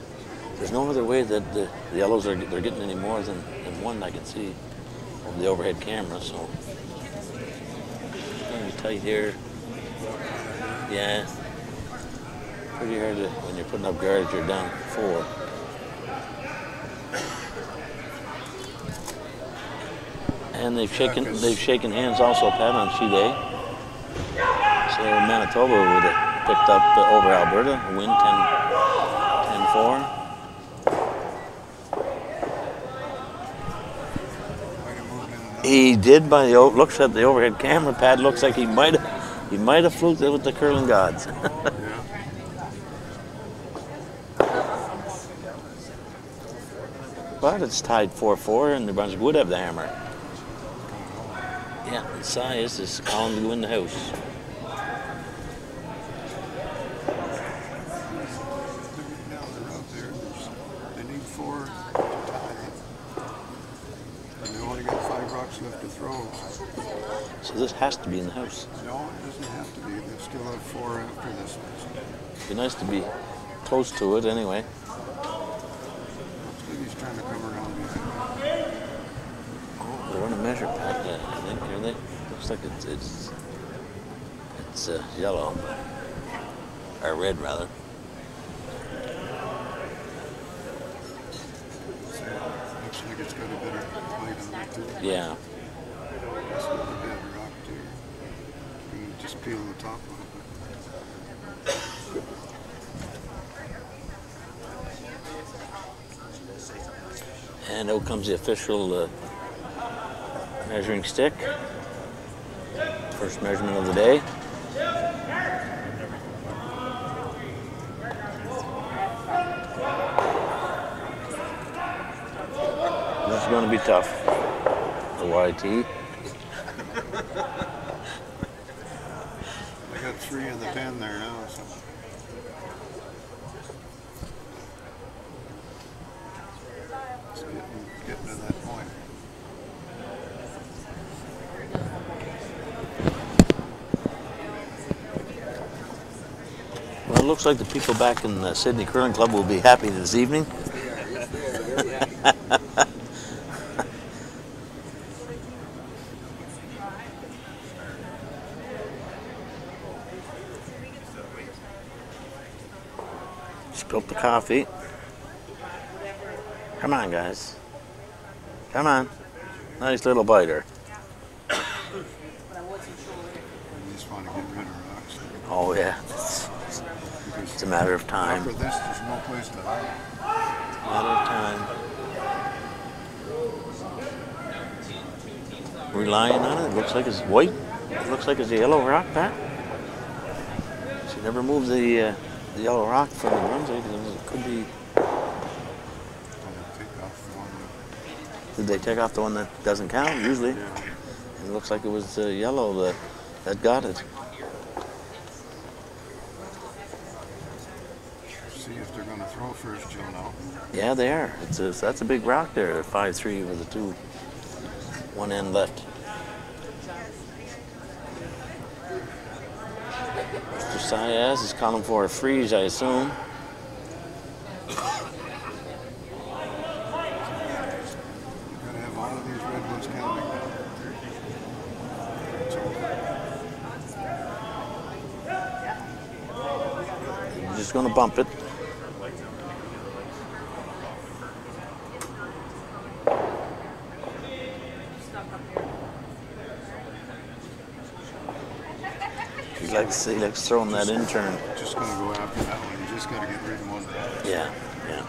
Yellows they're getting any more than one I can see over the overhead camera. So it's going to be tight here. Yeah, pretty hard to, when you're putting up guards. You're down 4. And they've shaken hands also, Pat, on sheet A. So Manitoba would have picked up over Alberta, a win 10-4. He did by the looks at the overhead camera, Pat. Looks like he might have fluked it with the curling gods. But it's tied 4-4, and New Brunswick would have the hammer. Yeah, and Sias is calling to go in the house. They need 4 to tie. And they only got 5 rocks left to throw. So this has to be in the house. No, it doesn't have to be. They still have 4 after this one. It'd be nice to be close to it anyway. He's trying to come around behind. They're going to measure, Pat. I think, are they? Looks like it's yellow, or red rather. Looks like it's got a better height on it too. Yeah. That's not a bad rock too. You can just peel the top a little bit. And out comes the official measuring stick. First measurement of the day. This is going to be tough. The YT. I got 3 in the pen there now, so. It's getting to that point. Well, it looks like the people back in the Sydney Curling Club will be happy this evening. Spilt the coffee. Come on, guys. Come on. Nice little biter. I just want to get rid of rocks. Oh, yeah. It's a matter of time. After this, there's no place to hide. Matter of time. Relying on it. It looks like it's white. It looks like it's a yellow rock, Pat. She never moved the yellow rock from the Brunswick. It could be. Did they take off the one that doesn't count? Usually. Yeah. It looks like it was yellow that got it. See if they're going to throw first, Joe, now. Yeah, they are. That's a big rock there. 5-3 with a 2. One end left. Mr. Sayas is calling for a freeze, I assume. You've got to have all of these red ones counting now. It's over. I'm just going to bump it. He likes throwing that in turn. Just going to go after that one. You just got to get rid of one. Yeah, yeah.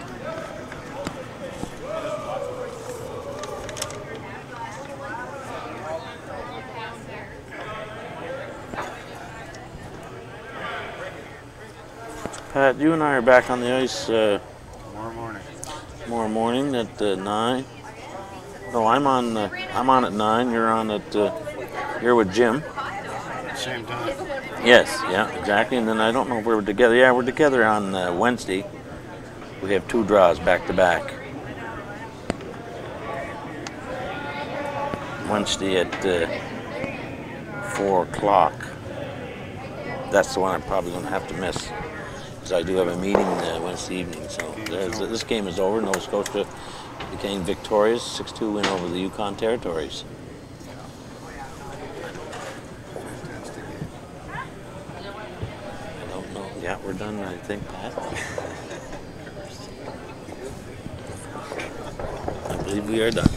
Pat, you and I are back on the ice Tomorrow morning. tomorrow morning at 9. No, I'm on at 9. You're on at you're with Jim. Same time. Yes, yeah, exactly. And then I don't know if we're together. Yeah, we're together on Wednesday. We have 2 draws back to back. Wednesday at 4 o'clock. That's the one I'm probably going to have to miss because I do have a meeting Wednesday evening. So this game is over. Nova Scotia became victorious, 6-2 win over the Yukon territories. Yeah, we're done, I think, Pat. I believe we are done.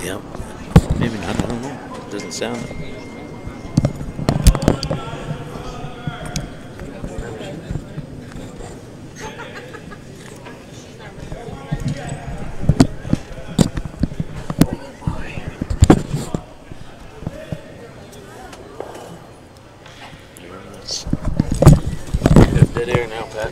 Yep. Maybe not, I don't know. It doesn't sound it. Dead air now, Pat.